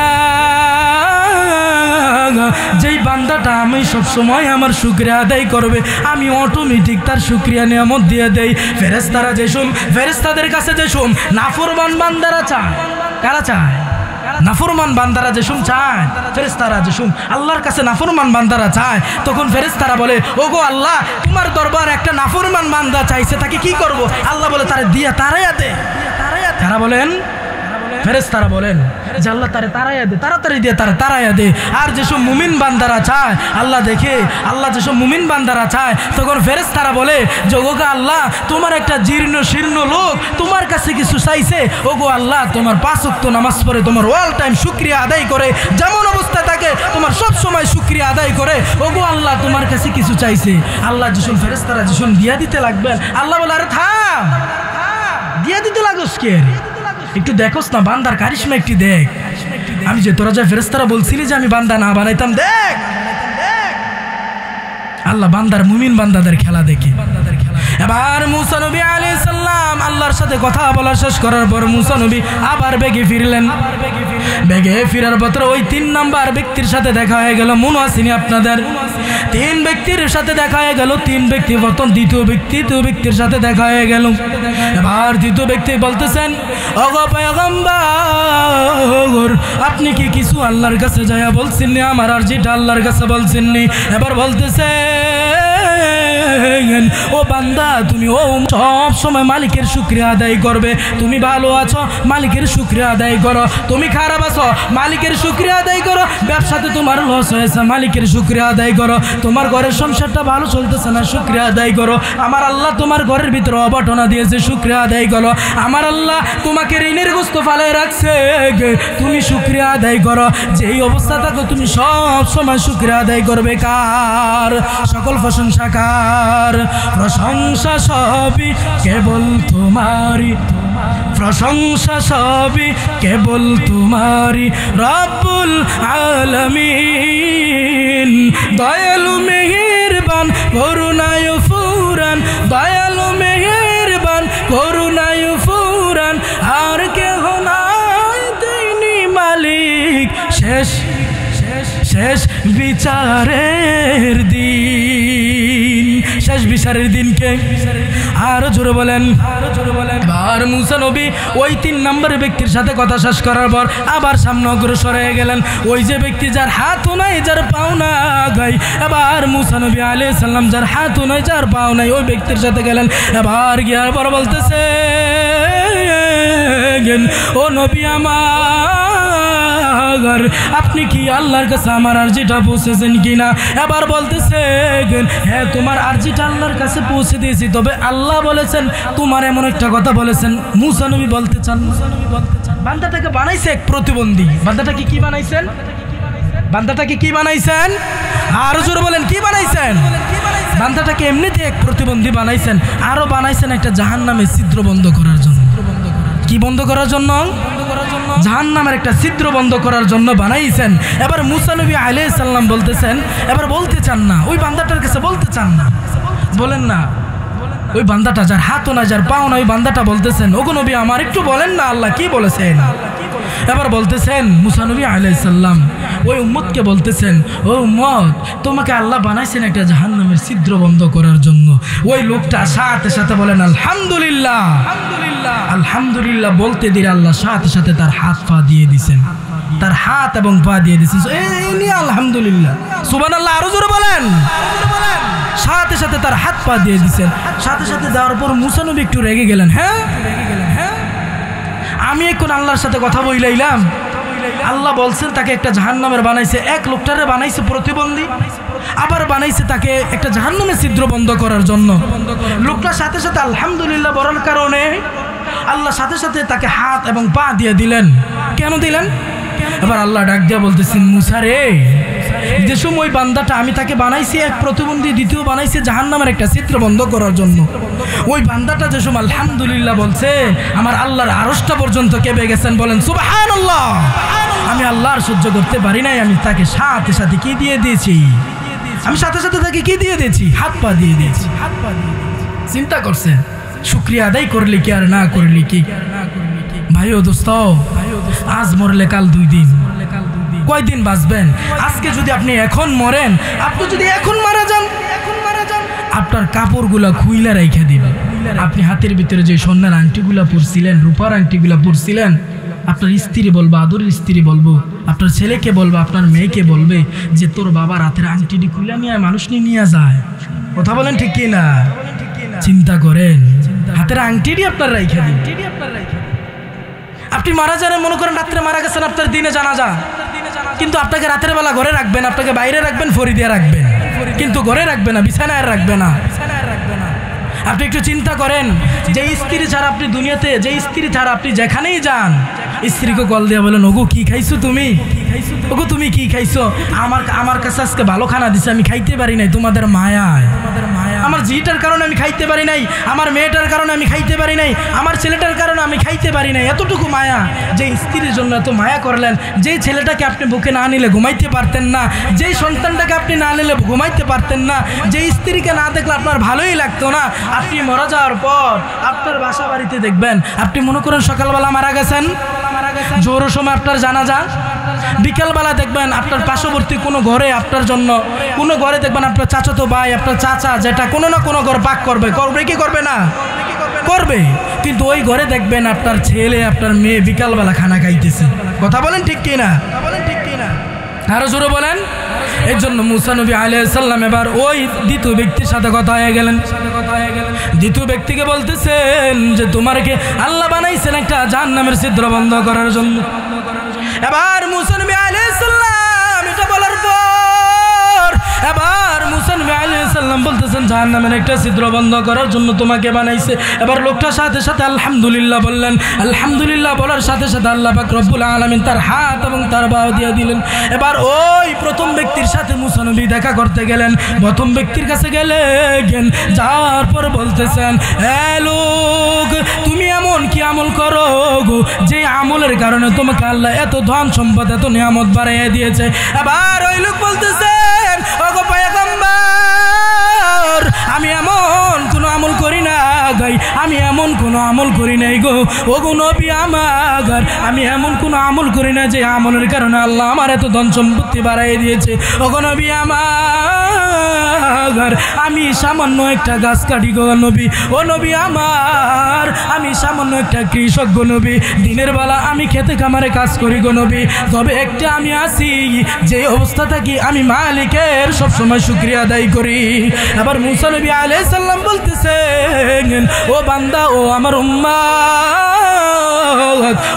যেই বান্দাটা আমি সবসময় আমার শুকরিয়া আদায় করবে, আমি অটোমেটিক তার শুকরিয়া নিয়ামত দিয়ে দেই। ফেরেশতারা যেসব, ফেরেশতাদের কাছে যেসব নাফরমান বান্দারা চায়, কারা চায়? নাফরমান বান্দারা যেসব চায়, ফেরেশতারা যেসব আল্লাহর কাছে নাফরমান বান্দারা চায়, তখন ফেরেশতারা বলে, ওগো আল্লাহ, তোমার দরবার একটা নাফরমান বান্দা চাইছে, তাকে কি করব? আল্লাহ বলে, তারে দিয়া তারাইয়া দে। তারা বলেন, ফেরেশতারা বলেন যে আল্লাহ তারে তারাইয়া দে, তাড়াতাড়ি দিয়ে তারে তারাইয়া দে। আর যেসব মুমিন বান্দারা চায়, আল্লাহ দেখে, আল্লাহ যেসব মুমিন বান্দারা চায়, তখন ফেরেশতারা বলে যে ওগো আল্লাহ, তোমার একটা জীর্ণ শীর্ণ লোক তোমার কাছে কিছু চাইছে, ওগো আল্লাহ, তোমার 5 ওয়াক্ত নামাজ পড়ে, তোমার অল টাইম শুকরিয়া আদায় করে, যেমন অবস্থা থাকে তোমার সব সময় শুকরিয়া আদায় করে, ওগো আল্লাহ, তোমার কাছে কিছু চাইছে। আল্লাহ যেসব ফেরেশতারা যেসব দিয়া দিতে লাগবেন, আল্লাহ বলে, আরে থাম, দিয়া দিতে লাগোস কে? একটু দেখোস না বান্দার কারিশমা একটু দেখ। আমি যে তোরা যা ফেরেশতারা বলছিলি যে আমি বান্দা না বানাইতাম, দেখ আল্লাহ বান্দার মুমিন বান্দাদের খেলা দেখি। এবার মুসা নবী আলাইহিস সালাম আল্লাহর সাথে কথা বলা শেষ করার পর মুসা নবী আবার বেগে ফিরলেন। বেগে ফিরার পর ওই 3 নাম্বার ব্যক্তির সাথে দেখা হয়ে গেল। মনে আসেনি আপনাদের? 3 ব্যক্তির সাথে দেখা হয়ে গেল। 3 ব্যক্তি প্রথম দ্বিতীয় ব্যক্তির সাথে দেখা হয়ে গেল। এবার দ্বিতীয় ব্যক্তি বলতেছেন, ওগো পয়গম্বর, আপনি কি কিছু আল্লাহর কাছে যায়া বলছেননি? আমার আরজিটা আল্লাহর কাছে বলছেননি? এবার বলতেছে, ও বান্দা, তুমি ও সব সময় মালিকের শুকরিয়া আদায় করবে। তুমি ভালো আছো, মালিকের শুকরিয়া আদায় করো। তুমি খারাপ আছো, মালিকের শুকরিয়া আদায় করো। ব্যবসাতে তোমার লস হয়েছে, মালিকের শুকরিয়া আদায় করো। তোমার ঘরের সংসারটা ভালো চলতেছে না, শুকরিয়া আদায় করো। আমার আল্লাহ তোমার ঘরের ভিতরে অবটনা দিয়েছে, শুকরিয়া আদায় করো। আমার আল্লাহ তোমাকে ঋণের গোস্ত ফালায় রাখছে, তুমি শুকরিয়া আদায় করো। যেই অবস্থা থাকো তুমি সব সময় শুকরিয়া আদায় করবে। কার? সকল প্রশংসা কার? প্রশংসা সবই কেবল তোমারই, প্রশংসা সবই কেবল তোমারই, রব্বুল আলামিন। দয়ালু মেহেরবান করুণায় ফুরান, দয়ালু মেহেরবান করুণায় ফুরান, আর কেহ নাই তিনি মালিক শেষ শেষ বিচারের দিন। শেষ বিচারের দিনকে আরো জোরে বলেন, আরো জোরে বলেন। এবার মুসা নবী ওই 3 নম্বরের ব্যক্তির সাথে কথা শেষ করার পর আবার সামনে অগ্রসর হয়ে গেলেন। ওই যে ব্যক্তি যার হাতও নাই, যার পাও নাই, এবার মুসা নবী আলাইহিস সালাম যার হাতও নাই, যার পাও নাই, ওই ব্যক্তির সাথে গেলেন। এবার গিয়ার পর বলতেছে, ও নবী আমার, আপনি কি আল্লাহর কাছে আমার আরজিটা পৌঁছেছেন কিনা? এবার বলতেছে, হ্যাঁ তোমার আরজিটা আল্লাহর কাছে পৌঁছে দিয়েছি, তবে আল্লাহ বলেছেন তোমার এমন একটা কথা বলেছেন। মুসা নবী বলতে চান, বান্দাটাকে বানাইছে এক প্রতিবন্ধী। বান্দাটাকে কি বানাইছেন? বান্দাটাকে কি বানাইছেন? আরো জোরে বলেন, কি বানাইছেন? বান্দাটাকে এমনিতে এক প্রতিবন্ধী বানাইছেন, আরো বানাইছেন একটা জাহান্নামের ছিদ্র বন্ধ করার জন্য। কি বন্ধ করার জন্য? জাহান্নামের একটা ছিদ্র বন্ধ করার জন্য বানাইছেন। এবার মুসা নবী আলাইহিস সালাম বলতেছেন, এবার বলতে চান না, ওই বান্দাটার কাছে বলতে চান না, বলেন না। ওই বান্দাটা যার হাতও না, যার পাও না, ওই বান্দাটা বলতেছেন, ওগো নবী আমার একটু বলেন না আল্লাহ কি বলেছেন। এবার বলতেছেন মুসা নবী আলাইহিস সালাম ওই উম্মতকে বলতেছেন, ও উম্মত, তোমাকে আল্লাহ বানাইছেন একটা জাহান্নামের ছিদ্র বন্ধ করার জন্য। ওই লোকটা সাথে সাথে বলেন আলহামদুলিল্লাহ, আলহামদুলিল্লাহ, আলহামদুলিল্লাহ বলতে দিলে আল্লাহ সাথে সাথে তার হাত পা দিয়ে দিছেন, তার হাত এবং পা দিয়ে দিছেন। এই নিয়ে আলহামদুলিল্লাহ, সুবহানাল্লাহ, আরো জোরে বলেন। সাথে সাথে তার হাত পা দিয়ে দিছেন। সাথে সাথে দেওয়ার পর মুসা নবী একটু রেগে গেলেন। হ্যাঁ, আমি এখন আল্লাহর সাথে কথা বইলাইলাম, আল্লাহ বলছেন তাকে একটা জাহান্নামের বানাইছে, এক লোকটারে বানাইছে প্রতিবন্ধী, আবার বানাইছে তাকে একটা জাহান্নামের ছিদ্র বন্ধ করার জন্য। লোকটার সাথে সাথে আলহামদুলিল্লাহ বলার কারণে আল্লাহ সাথে সাথে তাকে হাত এবং পা দিয়ে দিলেন। কেন দিলেন? এবার আল্লাহ ডাক দিয়া বলতেছেন, মুসা রে, যে সময় বান্দাটা আমি তাকে বানাইছি এক প্রতিবন্ধী, দ্বিতীয় বানাইছি জাহান্নামের একটা ছিদ্র বন্ধ করার জন্য। ওই বান্দাটা যে সময় আলহামদুলিল্লাহ বলছে, আমার আল্লাহর আরশটা পর্যন্ত কেঁপে গেছেন। বলেন সুবহানাল্লাহ। আমি আল্লাহর সহ্য করতে পারি নাই, আমি তাকে সাথে সাথে কি দিয়ে দিয়েছি? আমি সাথে সাথে তাকে কি দিয়ে দিয়েছি? হাত পা দিয়ে দিয়েছি। হাত পা দিয়ে চিন্তা করছেন, শুকরিয়া আদায় করলি কি আর না করলি কি? ভাই ও দোস্ত, আজ মরলে কাল 2 দিন, কয়দিন বাঁচবেন? আজকে যদি আপনি এখন মরেন, আপনি যদি এখন মারা যান, আপনার কাপড়গুলা খুইলা রাইখা দিবেন। আপনি হাতের ভিতরে যে স্বর্ণের আংটিগুলা পরছিলেন, রূপার আংটিগুলা পরছিলেন, আপনার স্ত্রী বলবো, আদরের স্ত্রী বলবো, আপনার ছেলেকে বলবো, আপনার মেয়েকে বলবে যে তোর বাবার হাতের আংটিটি খুইলা নিয়ে মানুষ নিয়ে যায়। কথা বলেন ঠিক কি না? চিন্তা করেন, হাতের আংটিটি আপনার রাইখা দিন। আপনি মারা যান, মনে করেন রাত্রে মারা গেছেন, আপনার দিনে জানাজা, কিন্তু আপনাকে রাতের বেলা ঘরে রাখবেন, আপনাকে বাইরে রাখবেন, ফরি দিয়ে রাখবেন, কিন্তু ঘরে রাখবে না, বিছানায় রাখবে না। আপনি একটু চিন্তা করেন, যে স্ত্রী ছাড়া আপনি দুনিয়াতে, যে স্ত্রী ছাড়া আপনি যেখানেই যান, স্ত্রীকে কল দিয়ে বলেন, ওগো কি খাইছো তুমি? ওগো তুমি কি খাইছো? আমার কাছে আজকে ভালো খানা দিছে, আমি খাইতে পারি নাই, তোমাদের মায়ায়। আমার জিটার কারণে আমি খাইতে পারি নাই, আমার মেয়েটার কারণে আমি খাইতে পারি নাই, আমার ছেলেটার কারণে আমি খাইতে পারি নাই। এতটুকু মায়া, যে স্ত্রীর জন্য এত মায়া করলেন, যেই ছেলেটাকে আপনি বুকে না নিলে ঘুমাইতে পারতেন না, যেই সন্তানটাকে আপনি না নিলে ঘুমাইতে পারতেন না, যেই স্ত্রীকে না দেখলে আপনার ভালোই লাগতো না, আপনি মারা যাওয়ার পর আপনার বাসা বাড়িতে দেখবেন, আপনি মনে করেন সকালবেলা মারা গেছেন, জোহরের সময় আপনার জানাজা, বিকালবেলা দেখবেন আপনার পার্শ্ববর্তী কোনো ঘরে আপনার জন্য, কোনো ঘরে দেখবেন আপনার চাচাতো ভাই, আপনার চাচা যেটা কোনো না কোনো ঘর পাক করবে, করবে কি করবে না? করবে। কিন্তু ওই ঘরে দেখবেন আপনার ছেলে আপনার মেয়ে বিকালবেলা খানা খাইতেছে। কথা বলেন ঠিক কিনা? আরো জোরে বলেন। এর জন্য মুসা নবী আলাইহিস সালাম এবার ওই দ্বিতীয় ব্যক্তির সাথে কথা হয়ে গেলেন। দ্বিতীয় ব্যক্তিকে বলতেছেন যে তোমারকে আল্লাহ বানাইছেন একটা জাহান্নামের ছিদ্র বন্ধ করার জন্য। এবার মুসা নবী আলাইহিস সালাম এটা বলার পর এবার মুসা নবী আলাইহিস সালাম বলতেছেন জাহান্নামের একটা ছিদ্র বন্ধ করার জন্য তোমাকে বানাইছে। এবার লোকটার সাথে সাথে আলহামদুলিল্লাহ বললেন। আলহামদুলিল্লাহ বলার সাথে সাথে আল্লাহ পাক রব্বুল আলামিন তার হাত এবং তার বাহু দিয়ে দিলেন। এবার ওই প্রথম ব্যক্তির সাথে মুসা নবী দেখা করতে গেলেন। প্রথম ব্যক্তির কাছে গেলেন, যাওয়ার পর বলতেছেন, এ লোক, তুমি এমন কি আমল করো গো যে আমলের কারণে তোমাকে আল্লাহ এত ধন সম্পদ এত নিয়ামত বাড়াইয়া দিয়েছে। এবার ওই লোক বলতেছেন, ওগো পয়গম্বর, আমি এমন কোনো আমল করি না গাই, আমি এমন কোনো আমল করি নাই গো। ওগো নবী আমার, আমি এমন কোনো আমল করি না যে আমলের কারণে আল্লাহ আমার এত ধন সম্পত্তি বাড়াই দিয়েছে। ওগো নবী আমার, আমি সামান্য একটা গাছ কাটি গো নবী। ও নবী আমার, আমি সামান্য একটা কৃষক গো নবী। দিনের বেলা আমি খেতে খামারে কাজ করি গো নবী। তবে একটা আমি আছি, যে অবস্থা থাকি আমি মালিকের সবসময় শুকরিয়া আদায় করি। আবার মুসা নবী আলাইহিস সালাম বলতেছেন, ও বান্দা, ও আমার উম্মত,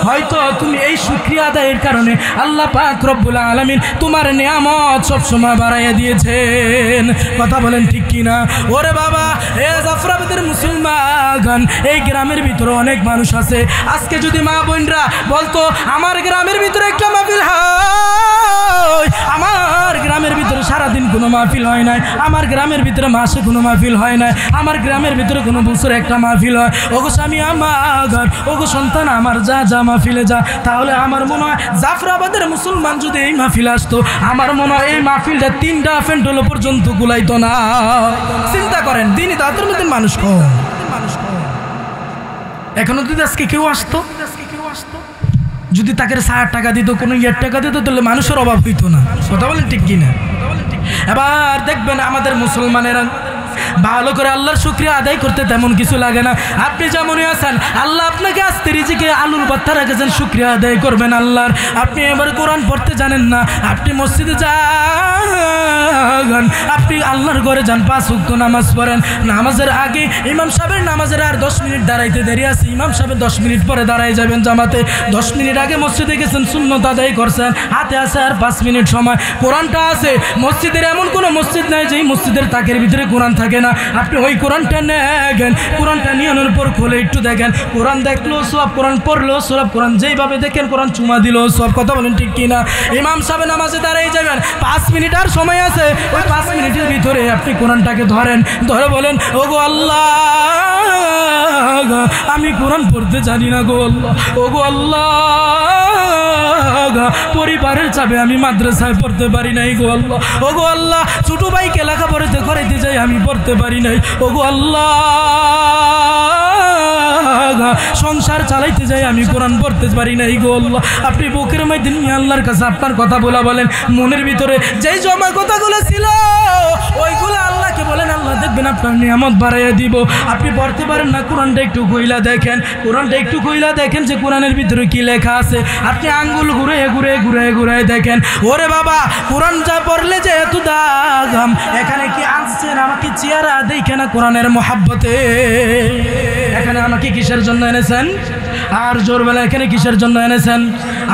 হয়তো তুমি এই শুকরিয়া আদায়ের কারণে আল্লাহ পাক রব্বুল আলামিন তোমার নিয়ামত সবসময় বাড়াইয়া দিয়েছেন। কথা বলেন ঠিক কিনা? ওরে বাবা, এ জাফরাবাদের মুসলমান, এই গ্রামের ভিতরে অনেক মানুষ আছে। আজকে যদি মা বোনরা বলতো আমার গ্রামের ভিতরে একটা মাহফিল হয়, আমার গ্রামের ভিতরে সারাদিন কোনো মাহফিল হয় নাই, আমার গ্রামের ভিতরে মাসে কোনো মাহফিল হয় নাই, আমার গ্রামের ভিতরে কোনো বছরে একটা মাহফিল হয়, ওগো স্বামী আমার, ওগো সন্তান আমার, যা যা মাহফিলে যা, তাহলে আমার মনে হয় জাফরাবাদের মুসলমান যদি এই মাহফিল আসতো, আমার মনে হয় এই মাহফিলটা 3টা ফেন্টল পর্যন্ত গুলাইতো না। চিন্তা করেন, দিনই দাঁতের মধ্যে মানুষ কম। এখনো যদি আজকে কেউ আসতো, যদি তাকে 60 টাকা দিত, কোনো 1 টাকা দিত, তাহলে মানুষের অভাব হইতো না। কথা বলেন ঠিক কিনা? এবার দেখবেন আমাদের মুসলমানেরা ভালো করে আল্লাহর শুকরিয়া আদায় করতে তেমন কিছু লাগে না। আপনি যেমনই আছেন, আল্লাহ আপনাকে আস্তে রিজিকে আলুর ভর্তা রেখেছেন, শুকরিয়া আদায় করবেন আল্লাহর। আপনি এবার কোরআন পড়তে জানেন না, আপনি মসজিদে যান, আপনি আল্লাহর ঘরে যান, 5 ওয়াক্ত নামাজ পড়েন। নামাজের আগে ইমাম সাহেবের নামাজের আর 10 মিনিট দাঁড়াইতে দেরি আছে, ইমাম সাহেব 10 মিনিট পরে দাঁড়াই যাবেন জামাতে। 10 মিনিট আগে মসজিদে গেছেন, সুন্নত আদায় করছেন, হাতে আছে আর 5 মিনিট সময়। কোরআনটা আছে মসজিদের, এমন কোনো মসজিদ নাই যেই মসজিদের তাকের ভিতরে কোরআন থাকে না। আপনি ওই কোরআনটা নেন, কোরআনটা নিয়ে আনার পর খুলে একটু দেখেন, কোরআন দেখলেও সব, কোরআন পড়লেও সব, কোরআন যেইভাবে দেখেন, কোরআন চুমা দিলেও সব। কথা বলেন ঠিক কিনা? ইমাম সাহেব নামাজে দাঁড়াই যাবেন, 5 মিনিট আর সময় আছে, ওই 5 মিনিটের ভিতরে আপনি কোরআনটাকে ধরেন, ধরে বলেন, ওগো আল্লাহ, আমি কোরআন পড়তে জানি না গো আল্লাহ, ওগো আল্লাহ, পরিবারের চাপে আমি মাদ্রাসায় পড়তে পারি নাই গো আল্লাহ, ওগো আল্লাহ, ছোট ভাইকে লেখাপড়াতে করাইতে যাই আমি পড়তে পারি নাই, ওগো আল্লাহ, সংসার চালাইতে যাই আমি কোরআন পড়তে পারি নাই গো আল্লাহ। আপনি বুকের মধ্যে নিয়ে আল্লাহর কাছে আপনার কথা বলেন, মনের ভিতরে যেই জমা কথাগুলো ছিল ওইগুলো আল্লাহকে বলেন, আল্লাহ দেখবেন আপনার নিয়ামত বাড়াইয়া দিব। আপনি পড়তে পারেন না, কোরআনটা একটু কইলা দেখেন, কোরআনটা একটু কইলা দেখেন যে কোরআনের ভিতরে কি লেখা আছে। আপনি আঙ্গুল ঘুরে ঘুরে ঘুরে ঘুরে দেখেন, ওরে বাবা, কোরআন যা পড়লে যে এত দাম, এখানে কি আসছেন আমাকে চেহারা দেখে না কোরআনের মহাব্বতে, এখানে আমাকে কিসের জন্য এনেছেন? আর জোরবেলা এখানে কিসের জন্য এনেছেন?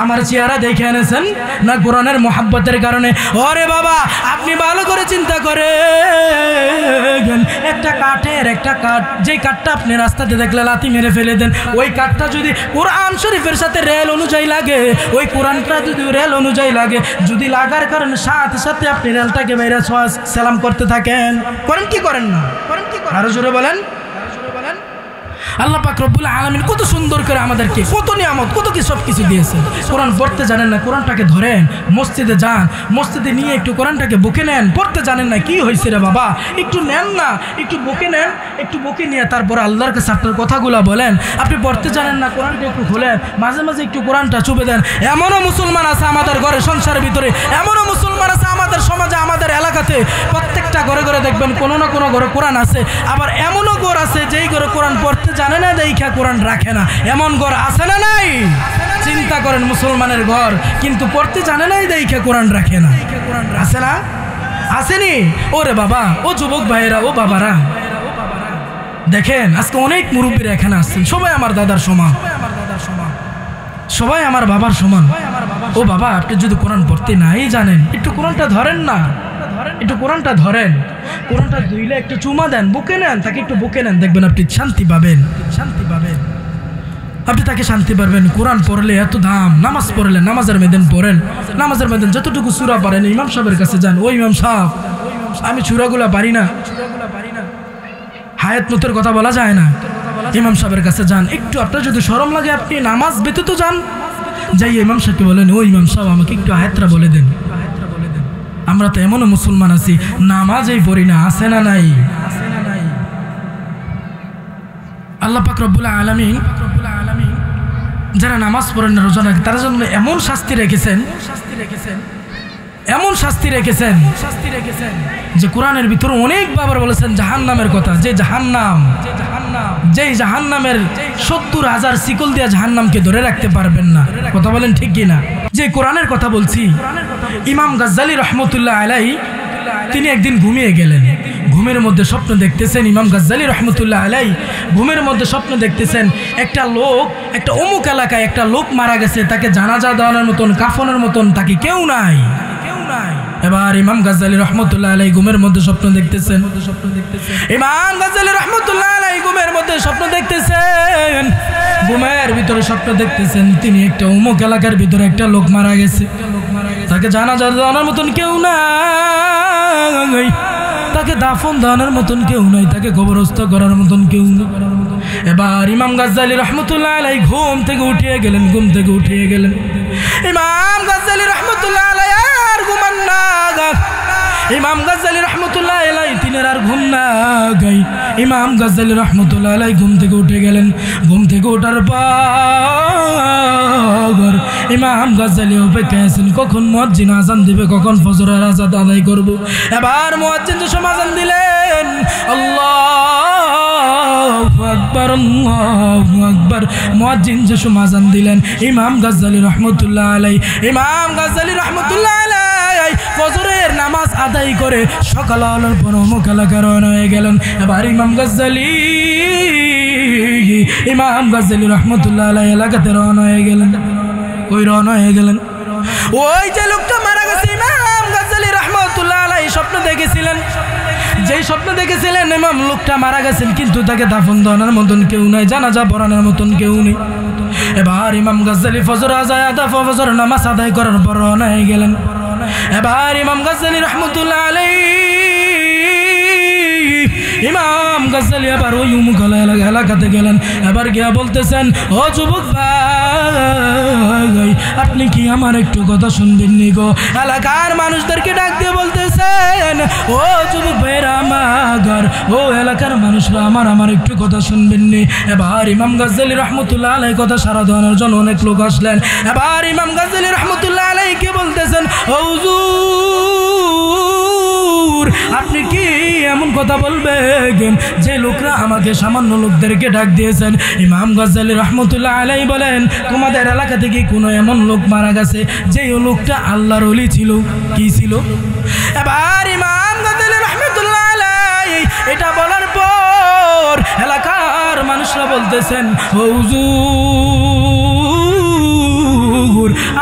আমার চেহারা দেখে এনেছেন না কোরআনের মহাব্বতের কারণে? ওরে বাবা, আপনি ভালো করে চিন্তা করেন, একটা কাঠের একটা কাঠ, যে কাঠটা আপনি রাস্তাতে দেখলে লাথি মেরে ফেলে দেন, ওই কাঠটা যদি কোরআন শরীফের সাথে রেল অনুযায়ী লাগে, ওই কোরআনটা যদি রেল অনুযায়ী লাগে, যদি লাগার কারণে সাথে সাথে আপনি রেলটাকে বাইরে সালাম করতে থাকেন, করেন কি করেন না? করেন আরো জোরে বলেন। আল্লাহ পাক রব্বুল আলামিন কত সুন্দর করে আমাদেরকে কত নিয়ামত কত কি সব কিছু দিয়েছে। কোরআন পড়তে জানেন না, কোরআনটাকে ধরেন, মসজিদে যান, মসজিদে নিয়ে একটু কোরআনটাকে বুকে নেন। পড়তে জানেন না, কি হয়েছে রে বাবা, একটু নেন না, একটু বুকে নেন, একটু বুকে নিয়ে তারপর আল্লাহর কাছে আপনার কথাগুলো বলেন। আপনি পড়তে জানেন না, কোরআনটা একটু খুলেন, মাঝে মাঝে একটু কোরআনটা চুপে দেন। এমনও মুসলমান আছে আমাদের ঘরে সংসারের ভিতরে, এমনও মুসলমান আছে আমাদের সমাজে, আমাদের এলাকাতে, প্রত্যেকটা ঘরে ঘরে দেখবেন কোনো না কোনো ঘরে কোরআন আছে। আবার এমনও ঘর আছে যেই ঘরে কোরআন পড়তে জানে না, দেখা কোরআন রাখে না, এমন ঘর আছে না নাই? চিন্তা করেন, মুসলমানের ঘর কিন্তু পড়তে জানে নাই, দেখা কোরআন রাখে না, আছে না? আসেনি? ওরে বাবা, ও যুবক ভাইয়েরা, ও বাবারা, দেখেন আজকে অনেক মুরব্বীরা এখানে আসছেন, সবাই আমার দাদার সমান, সবাই আমার বাবার সমান। ও বাবা, আপনি যদি কোরআন পড়তে নাই জানেন, একটু কোরআনটা ধরেন না, একটু কোরআনটা ধরেন, কোরআনটা ধুইলে একটু চুমা দেন, বুকে নেন, তাকে একটু বুকে নেন, দেখবেন আপনি শান্তি পাবেন, শান্তি পাবেন, আপনি তাকে শান্তি পাবেন। কোরআন পড়লে এত দাম। নামাজ পড়লে নামাজের ময়দান পড়েন, নামাজের ময়দান যতটুকু সূরা পারেন ইমাম সাহেবের কাছে যান, ও ইমাম সাহেব আমি সূরাগুলা পারি না, হায়াত নূতের কথা বলা যায় না, ইমাম সাহেবের কাছে যান। একটু আপনার যদি শরম লাগে আপনি নামাজ ব্যতীত যান, যাই ইমাম সাহেবকে বলেন, ও ইমাম সাহেব আমাকে একটু হায়াতটা বলে দেন। আমরা তো এমনও মুসলমান আছি নামাজই পড়ি না, আছে না নাই? আল্লাহ পাক রব্বুল আলামিন যারা নামাজ পড়েন না, রোজা রাখেন, তার জন্য এমন শাস্তি রেখেছেন, এমন শাস্তি রেখেছেন যে কোরআনের ভিতরে অনেক বাবার বলেছেন জাহান্নামের কথা, যে জাহান্নাম, যেই জাহান্নামের ৭০,০০০ শিকল দিয়ে জাহান্নামকে ধরে রাখতে পারবেন না। কথা বলেন ঠিক কিনা? যে কোরআনের কথা বলছি, ইমাম গাজ্জালী রহমতুল্লাহ আলাইহি তিনি একদিন ঘুমিয়ে গেলেন, ঘুমের মধ্যে স্বপ্ন দেখতেছেন। ইমাম গাজ্জালী রহমতুল্লাহ আলাইহি ঘুমের মধ্যে স্বপ্ন দেখতেছেন একটা লোক, একটা অমুক এলাকায় একটা লোক মারা গেছে, তাকে জানাজা দেওয়ানোর মতন, কাফনের মতন তাকে কেউ নাই। এবার ইমাম গাজ্জালী রহমতুল্লাহ আলাইহি ঘুমের মধ্যে স্বপ্ন দেখতেছেন, ইমাম গাজ্জালী রহমতুল্লাহ আলাইহি ঘুমের মধ্যে স্বপ্ন দেখতেছেন, ঘুমের ভিতরে স্বপ্ন দেখতেছেন তিনি একটা অমুক এলাকার ভিতরে একটা লোক মারা গেছে, তাকে জানাজা দেওয়ানোর মতন কেউ নাই, তাকে দাফন দেওয়ানোর মতন কেউ নাই, তাকে কবরস্থ করার মতন কেউ নেই। এবার ইমাম গাজ্জালী রহমতুল্লাহ আলাইহি ঘুম থেকে উঠিয়ে গেলেন, ঘুম থেকে উঠিয়ে গেলেন। ইমাম গাজ্জালী রহমতুল্লাহ আলাইহি আর ঘুমান না, ইমাম গাজ্জালী রহমতুল্লাহ আলাইহি তিনের আর ঘুম না গাই। ইমাম গাজ্জালী রহমতুল্লাহ আলাইহি ঘুম থেকে উঠে গেলেন। ঘুম থেকে ওঠার পর ইমাম গাজ্জালী অপেক্ষায় আছেন কখন মুয়াজ্জিন আযান দিবে, কখন ফজরের আযান আদায় করব। এবার মুয়াজ্জিন যখন আযান দিলেন, আল্লাহু আকবার, আল্লাহু আকবার, মুয়াজ্জিন যখন আযান দিলেন, ইমাম গাজ্জালী রহমতুল্লাহ আলাইহি, ইমাম গাজ্জালী রহমতুল্লাহ আলাইহি ফজরের নামাজ আদায় করে সকাল আলোর পর অমুক এলাকা রওনা হয়ে গেলেন। এবার ইমাম গাজ্জালী রহমতুল্লাহ আলাইহি এলাকাতে রওনা হয়ে গেলেন। ওই রওনা হয়ে গেলেন, ওই যে লোকটা মারা গেছে ইমাম গাজ্জালী রহমতুল্লাহ আলাইহি স্বপ্ন দেখেছিলেন, যেই স্বপ্ন দেখেছিলেন ইমাম লোকটা মারা গেছেন, কিন্তু তাকে দাফন দেওয়ানোর মতন কেউ নাই, জানাজা পড়ানোর মতন কেউ নেই। এবার ইমাম গাজ্জালী ফজর ফজর নামাজ আদায় করার পর রওনা হয়ে গেলেন। এবার ইমাম গাজ্জালী রহমতুল্লাহ আলাইহি, ইমাম গাজ্জালী আবার ওই অমুক এলাকাতে গেলেন। এবার গিয়া বলতেছেন, ও যুবক ভাই, আপনি কি আমার একটু কথা শুনবেন নি গো? এলাকার মানুষদেরকে ডাক দিয়ে বলতেছেন, ও যুবক ভাইরা আমার, ও এলাকার মানুষরা আমার একটু কথা শুনবেন নি? এবার ইমাম গাজ্জালী রহমতুল্লাহ আলাইহি কথা সারা দেওয়ানোর জন্য অনেক লোক আসলেন। এবার ইমাম গাজ্জালী রহমতুল্লাহ আলাইহি কে বলতেছেন, ও হুজুর, আপনি কি এমন কথা বলবেন যে লোকরা আমাকে সামান্য লোকদেরকে ডাক দিয়েছেন? ইমাম গাজ্জালী রহমতুল্লাহ আলাইহি বলেন, তোমাদের এলাকা থেকে কোনো এমন লোক মারা গেছে যে লোকটা আল্লাহর ওলি ছিল। কি ছিল? এবার ইমাম গাজ্জালী রহমতুল্লাহ আলাইহি এটা বলার পর এলাকার মানুষরা বলতেছেন, হুজুর,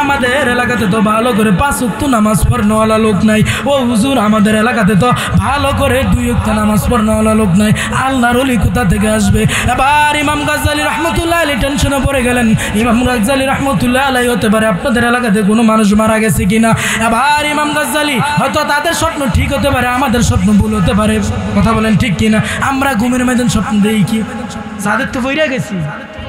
আমাদের আমাদের এলাকাতে তো ভালো করে 5 ওয়াক্ত নামাজ পড়নেওয়ালা লোক নাই। ও হুজুর আমাদের এলাকাতে তো ভালো করে 2 ওয়াক্ত নামাজ পড়নেওয়ালা লোক নাই। আল্লাহর ওলি কোথা থেকে আসবে? এবার ইমাম গাজ্জালী রাহমাতুল্লাহ আলাইহি টেনশনে পড়ে গেলেন। ইমাম গাজ্জালী রাহমাতুল্লাহ আলাইহি হতে পারে আপনাদের এলাকাতে কোনো মানুষ মারা গেছে কিনা। এবার ইমাম গাজ্জালী হয়তো তাদের স্বপ্ন ঠিক হতে পারে, আমাদের স্বপ্ন ভুল হতে পারে। কথা বলেন ঠিক কিনা? আমরা ঘুমের মধ্যে স্বপ্ন দেখি কি যাদের তো বইরা গেছি,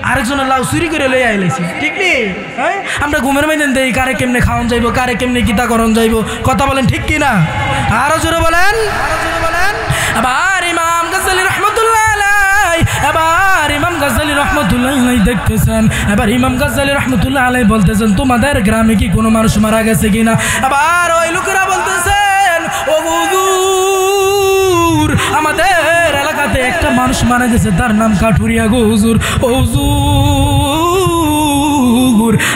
আরেকজনের লাউ চুরি করে লই আইলেছি, ঠিক নেই? হ্যাঁ, আমরা ঘুমের মধ্যে দেই কারে কেমনে খাওয়ান যাইব, কারে কেমনে গীতা করণ যাইব। কথা বলেন ঠিক কিনা? আরো জোরে বলেন। আবার ইমাম গাজ্জালী রাহমাতুল্লাহ আলাইহি, এবার ইমাম গাজ্জালী রাহমাতুল্লাহ আলাইহি দেখতেছেন, এবার ইমাম গাজ্জালী রাহমাতুল্লাহ আলাইহি বলতেছেন তোমাদের গ্রামে কি কোনো মানুষ মারা গেছে কিনা। আবার ওই লোকেরা বলতেছেন ও হুজুর আমাদের এলাকাতে একটা মানুষ মারা গেছে, তার নাম কাঠুরিয়া গো হুজুর। ও হুজুর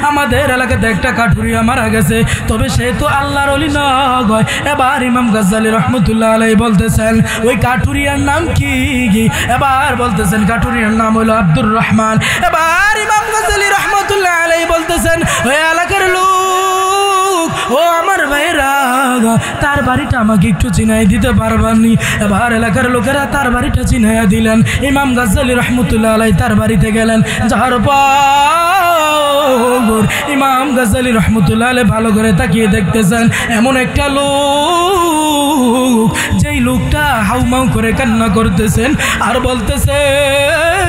আমাদের এলাকাতে একটা কাঠুরিয়া মারা গেছে, তবে সে তো আল্লাহর ওলি নয়। এবার ইমাম গাজ্জালী রাহমাতুল্লাহ আলাইহি বলতেছেন ওই কাঠুরিয়ার নাম কি? এবার বলতেছেন কাঠুরিয়ার নাম হলো আব্দুর রহমান। এবার ইমাম গাজ্জালী রাহমাতুল্লাহ আলাইহি বলতেছেন ওই এলাকার লোক, ও আমার ভাইরা তার বাড়িটা আমাকে একটু চিনাই দিতে পারবানি? এবার এলাকার লোকেরা তার বাড়িটা চিনাইয়া দিলেন। ইমাম গাজ্জালী রাহমাতুল্লাহ আলাইহি তার বাড়িতে গেলেন। যাওয়ার পর ইমাম গাজ্জালী রাহমাতুল্লাহ আলাইহি ভালো করে তাকিয়ে দেখতেছেন এমন একটা লোক, যেই লোকটা হাউমাউ করে কান্না করতেছেন আর বলতেছেন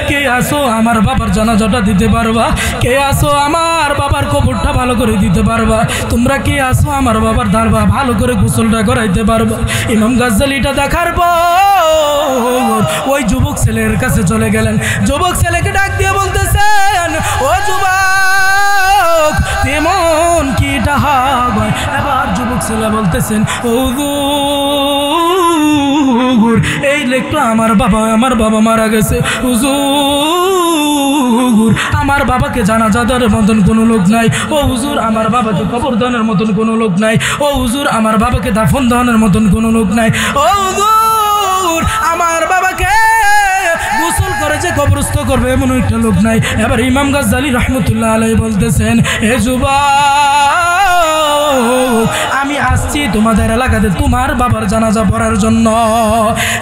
কে আসো আমার বাবার জানাজাটা দিতে পারবা? কে আসো আমার বাবার কবরটা ভালো করে দিতে পারবা? তোমরা কে আসো আমার বাবার ধারবা ভালো করে গোসলটা করাইতে পারবা? ইমাম গাজ্জালীটা দেখার পর ওই যুবক ছেলের কাছে চলে গেলেন। যুবক ছেলেকে ডাক দিয়ে বলতেছেন ও যুবক তেমন কি ডাক? এবার যুবক ছেলে বলতেছেন ও হুজুর এই লেখটা আমার বাবা মারা গেছে হুজুর, আমার বাবাকে জানাজা দেওয়ার মতন কোনো লোক নাই। ও হুজুর আমার বাবাকে কবর দেওয়ার মতন কোনো লোক নাই। ও হুজুর আমার বাবাকে দাফন দেওয়ার মতন কোনো লোক নাই। ও হুজুর আমার বাবাকে গোসল করে যে কবরস্থ করবে এমন একটা লোক নাই। এবার ইমাম গাজ্জালী রাহমাতুল্লাহ আলাইহি বলতেছেন এ যুবক আমি আসছি তোমাদের এলাকাতে তোমার বাবার জানাজা পড়ার জন্য।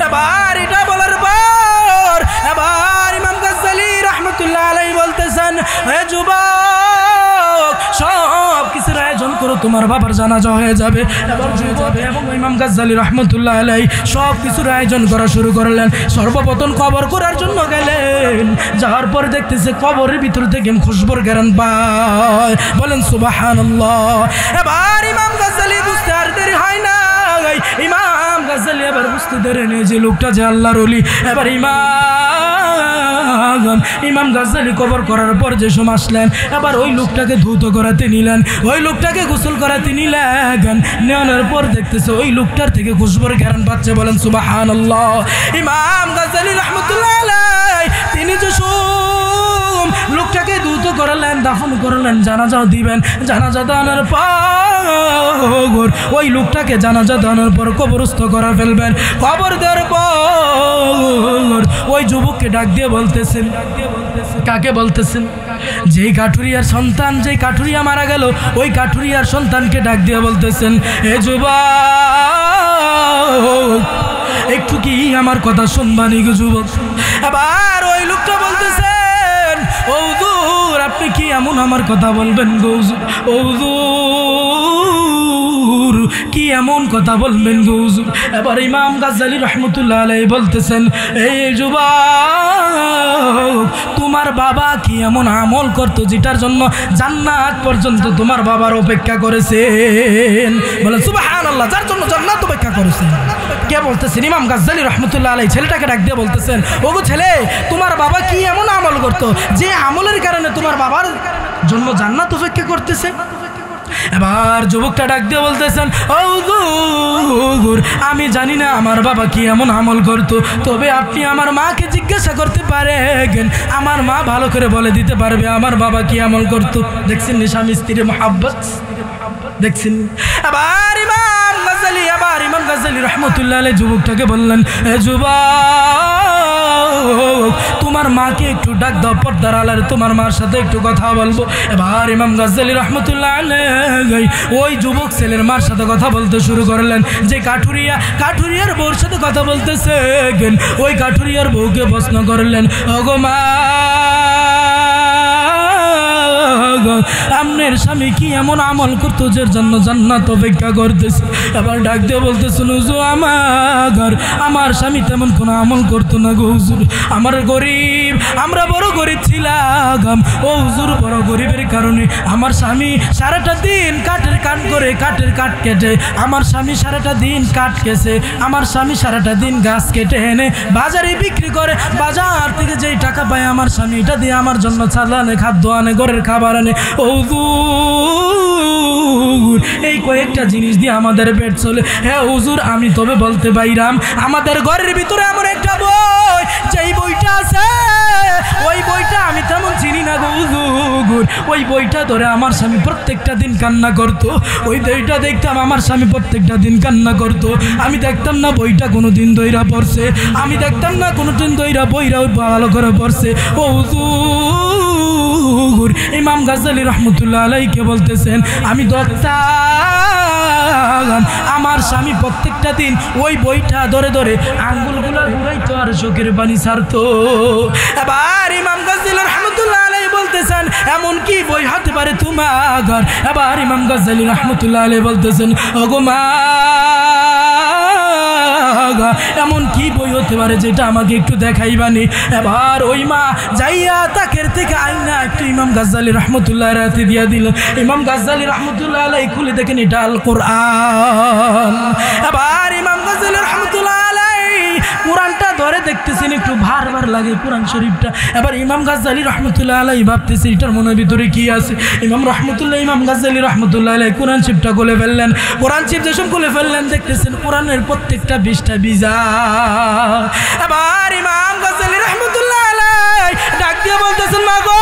এবার এটা বলার পর এবার ইমাম গাজ্জালী রাহমাতুল্লাহ আলাইহি বলতেছেন হে যুবক সব কিছুর আয়োজন করো, তোমার বাবার জানাজা হয়ে যাবে। এবার যাবে এবং ইমাম গাজ্জালী রাহমাতুল্লাহ আলাইহি সব কিছুর আয়োজন করা শুরু করলেন। সর্বপ্রথম কবর করার জন্য গেলেন। যাওয়ার পর দেখতেছে কবরের ভিতর থেকে খুশবুর ঘ্রাণ পায়। বলেন সুবহানাল্লাহ। এবার ইমাম গাজ্জালী বুঝতে আর দেরি হয় না। ইমাম গাজ্জালী এবার বুঝতে দেরি নেই যে লোকটা যে আল্লাহর ওলি। এবার ইমাম গাজ্জালী কবর করার পর যে সময় আসলেন এবার ওই লোকটাকে ধৌত করাতে নিলেন, ওই লোকটাকে গোসল করাতে নিলেন। নেওয়ার পর দেখতেছে ওই লোকটার থেকে খুশবুর ঘ্রাণ পাচ্ছে। বলেন সুবহানাল্লাহ। ইমাম গাজ্জালী রাহমাতুল্লাহ আলাইহি তিনি যে লোকটাকে ধৌত করালেন, দাফন করলেন, জানাজাও দিবেন। জানাজা দানের পর ওই লোকটাকে জানাজা দানের পর কবরস্থ করে ফেলবেন। কবর দেওয়ার পর ওই যুবককে ডাক দিয়ে বলতেছেন, কাকে বলতেছেন? যেই কাঠুরিয়ার সন্তান, যেই কাঠুরিয়া মারা গেল ওই কাঠুরিয়ার সন্তানকে ডাক দিয়ে বলতেছেন হে যুবক একটু কি আমার কথা শুনবানি গো যুবক? আবার ওই লোকটা বলতেছেন ও হুজুর আপনি কি এমন আমার কথা বলবেন গো হুজুর? ও হুজুর কি এমন কথা বলবেন গো হুজুর? এবার ইমাম গাজ্জালী রাহমাতুল্লাহ আলাইহি বলতেছেন এই যুবক তোমার বাবা কি এমন আমল করতো যেটার জন্য জান্নাত পর্যন্ত তোমার বাবার অপেক্ষা করেছেন? বলেন সুবহানাল্লাহ। যার জন্য জান্নাত অপেক্ষা করেছেন কে বলতেছেন? ইমাম গাজ্জালী রাহমাতুল্লাহ আলাইহি ছেলেটাকে ডাক দিয়ে বলতেছেন ওগো ছেলে তোমার বাবা কি এমন আমল করতো যে আমলের কারণে তোমার বাবার জন্য জান্নাত অপেক্ষা করতেছে? এবার যুবকটা ডাক দিয়ে বলতেছেন ও হুজুর আমি জানি না আমার বাবা কি এমন আমল করতো, তবে আপনি আমার মাকে জিজ্ঞাসা করতে পারেন, আমার মা ভালো করে বলে দিতে পারবে আমার বাবা কি আমল করতো। দেখছেন স্বামী স্ত্রীর মহব্বত, দেখছেন। আবার ইমাম গাজ্জালী রাহমাতুল্লাহ আলাইহি যুবকটাকে বললেন এ যুবক তোমার মাকে একটু ডাক দাও, পর্দার আড়ালে তোমার মার সাথে একটু কথা বলবো। এবার ইমাম গাজ্জালী রাহমাতুল্লাহ আলাইহি ওই যুবক ছেলের মার সাথে কথা বলতে শুরু করলেন। যে কাঠুরিয়ার বউর সাথে কথা বলতেছে, ওই কাঠুরিয়ার বউকে প্রশ্ন করলেন, ওগো মা, আপনার স্বামী কি এমন আমল করতো যার জন্য জান্নাত অপেক্ষা করতেছে? আবার ডাক দিয়ে বলতেছেন, হুজুর আমার স্বামী তেমন কোনো আমল করতো না গো হুজুর, আমরা বড় গরিব ছিলাম। ও হুজুর, বড় গরিবের কারণে আমার স্বামী সারাটা দিন কাঠের কাঠ কেটে, আমার স্বামী সারাটা দিন কাঠ কেছে, আমার স্বামী সারাটা দিন গাছ কেটে এনে বাজারে বিক্রি করে, বাজার থেকে যেই টাকা পায় আমার স্বামী এটা দিয়ে আমার জন্য চাল আনে, খাদ্য আনে, ঘরের খাবার আনে। ও হুজুর, এই কয়েকটা জিনিস দিয়ে আমাদের পেট চলে। হ্যাঁ হুজুর, আমি তবে বলতে পাইরাম আমাদের ঘরের ভিতরে এমন একটা বই, যেই বইটা আছে ওই বইটা আমি তেমন চিনি না গো হুজুর। ওই বইটা ধরে আমার স্বামী প্রত্যেকটা দিন কান্না করতো, ওই বইটা দেখতাম আমার স্বামী প্রত্যেকটা দিন কান্না করতো। আমি দেখতাম না বইটা কোনোদিন দইরা পড়ছে, আমি দেখতাম না কোনোদিন দইরা বইরা ভালো করে পড়ছে। ও হুজুর, ইমাম গাজ্জালী রাহমাতুল্লাহ আলাইহি বলতেছেন, আমি দেখতাম আমার স্বামী প্রত্যেকটা দিন ওই বইটা ধরে ধরে আঙ্গুলগুলো ঘুরাইতো আর চোখের পানি ছাড়তো। এবার ইমাম গাজ্জালী রাহমাতুল্লাহ আলাইহি বলতেছেন, এমন কি বই হতে পারে তোমার? এবার ইমাম গাজ্জালী রাহমাতুল্লাহ আলাইহি বলতেছেন, ওগো মা, এমন কি বই হতে পারে যেটা আমাকে একটু দেখাইবানি? এবার ওই মা যাইয়া তাকের থেকে আইনা একটু ইমাম গাজ্জালী রাহমাতুল্লাহ রাতে দিয়া দিল। ইমাম গাজ্জালী রাহমাতুল্লাহ আলাইহি খুলে দেখেন এটা আল কোরআন। এবার ইমাম গাজ্জালী রাহমাতুল্লাহ আলাইহি কোরআনটা ধরে দেখতেছেন, একটু ভার লাগে কোরআন শরীফটা। এবার ইমাম গাজ্জালী রাহমাতুল্লাহ আলাইহি ভাবতেছে এটার মনের ভিতরে কি আছে। ইমাম গাজ্জালী রাহমাতুল্লাহ আলাইহি কোরআন শরীফটা খুলে ফেললেন। কোরআন শরীফ যখন খুলে ফেললেন দেখতেছেন কোরআনের প্রত্যেকটা পৃষ্ঠা ভিজা। এবার ইমাম গাজ্জালী রাহমাতুল্লাহ আলাইহি ডাক দিয়ে বলতেছেন, মা গো,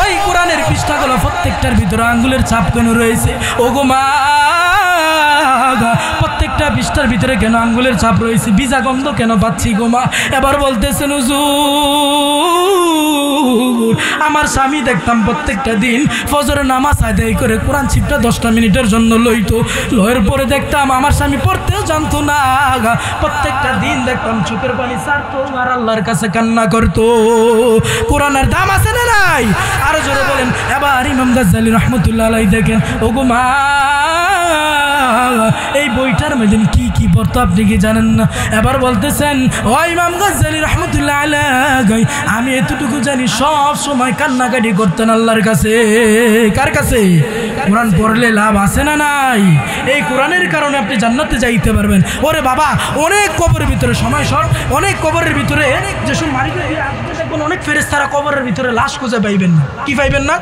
ওই কোরআনের পৃষ্ঠাগুলো প্রত্যেকটার ভিতরে আঙ্গুলের ছাপ কেন রয়েছে? ওগো মা, প্রত্যেকটা পৃষ্ঠার ভিতরে কেন আঙ্গুলের ছাপ রয়েছে? ভিজা গন্ধ কেন পাচ্ছি গো মা? এবার বলতেছেন, হুজুর, আমার স্বামী দেখতাম প্রত্যেকটা দিন ফজরের নামাজ আদায় করে কোরআন শরীফটা 10টা মিনিটের জন্য লইতো, লয়ের পরে দেখতাম আমার স্বামী পড়তেও জানতো না, প্রত্যেকটা দিন দেখতাম চোখের পানি ছাড়তো আর আল্লাহর কাছে কান্না করতো। কোরআনের দাম আছে না নাই? আরো জোরে বলেন। এবার ইমাম গাজ্জালী রাহমাতুল্লাহ আলাইহি দেখেন, ওগো মা, এই বইটার মধ্যে কি কি পড়তো আপনি কি জানেন না? এবার বলতেছেন, ও ইমাম গাজ্জালী রাহমাতুল্লাহ আলাইহি, আমি এতটুকু জানি সব সময় কান্নাকাটি করতেন আল্লাহর কাছে। কার কাছে? কোরআন পড়লে লাভ আছে না নাই? এই কোরআনের কারণে আপনি জান্নাতে যাইতে পারবেন। ওরে বাবা, অনেক কবরের ভিতরে সময় শর্ট, অনেক কবরের ভিতরে যেসব মারি দেখবেন অনেক ফেরেশতারা কবরের ভিতরে লাশ খুঁজে পাইবেন না। কি পাইবেন না?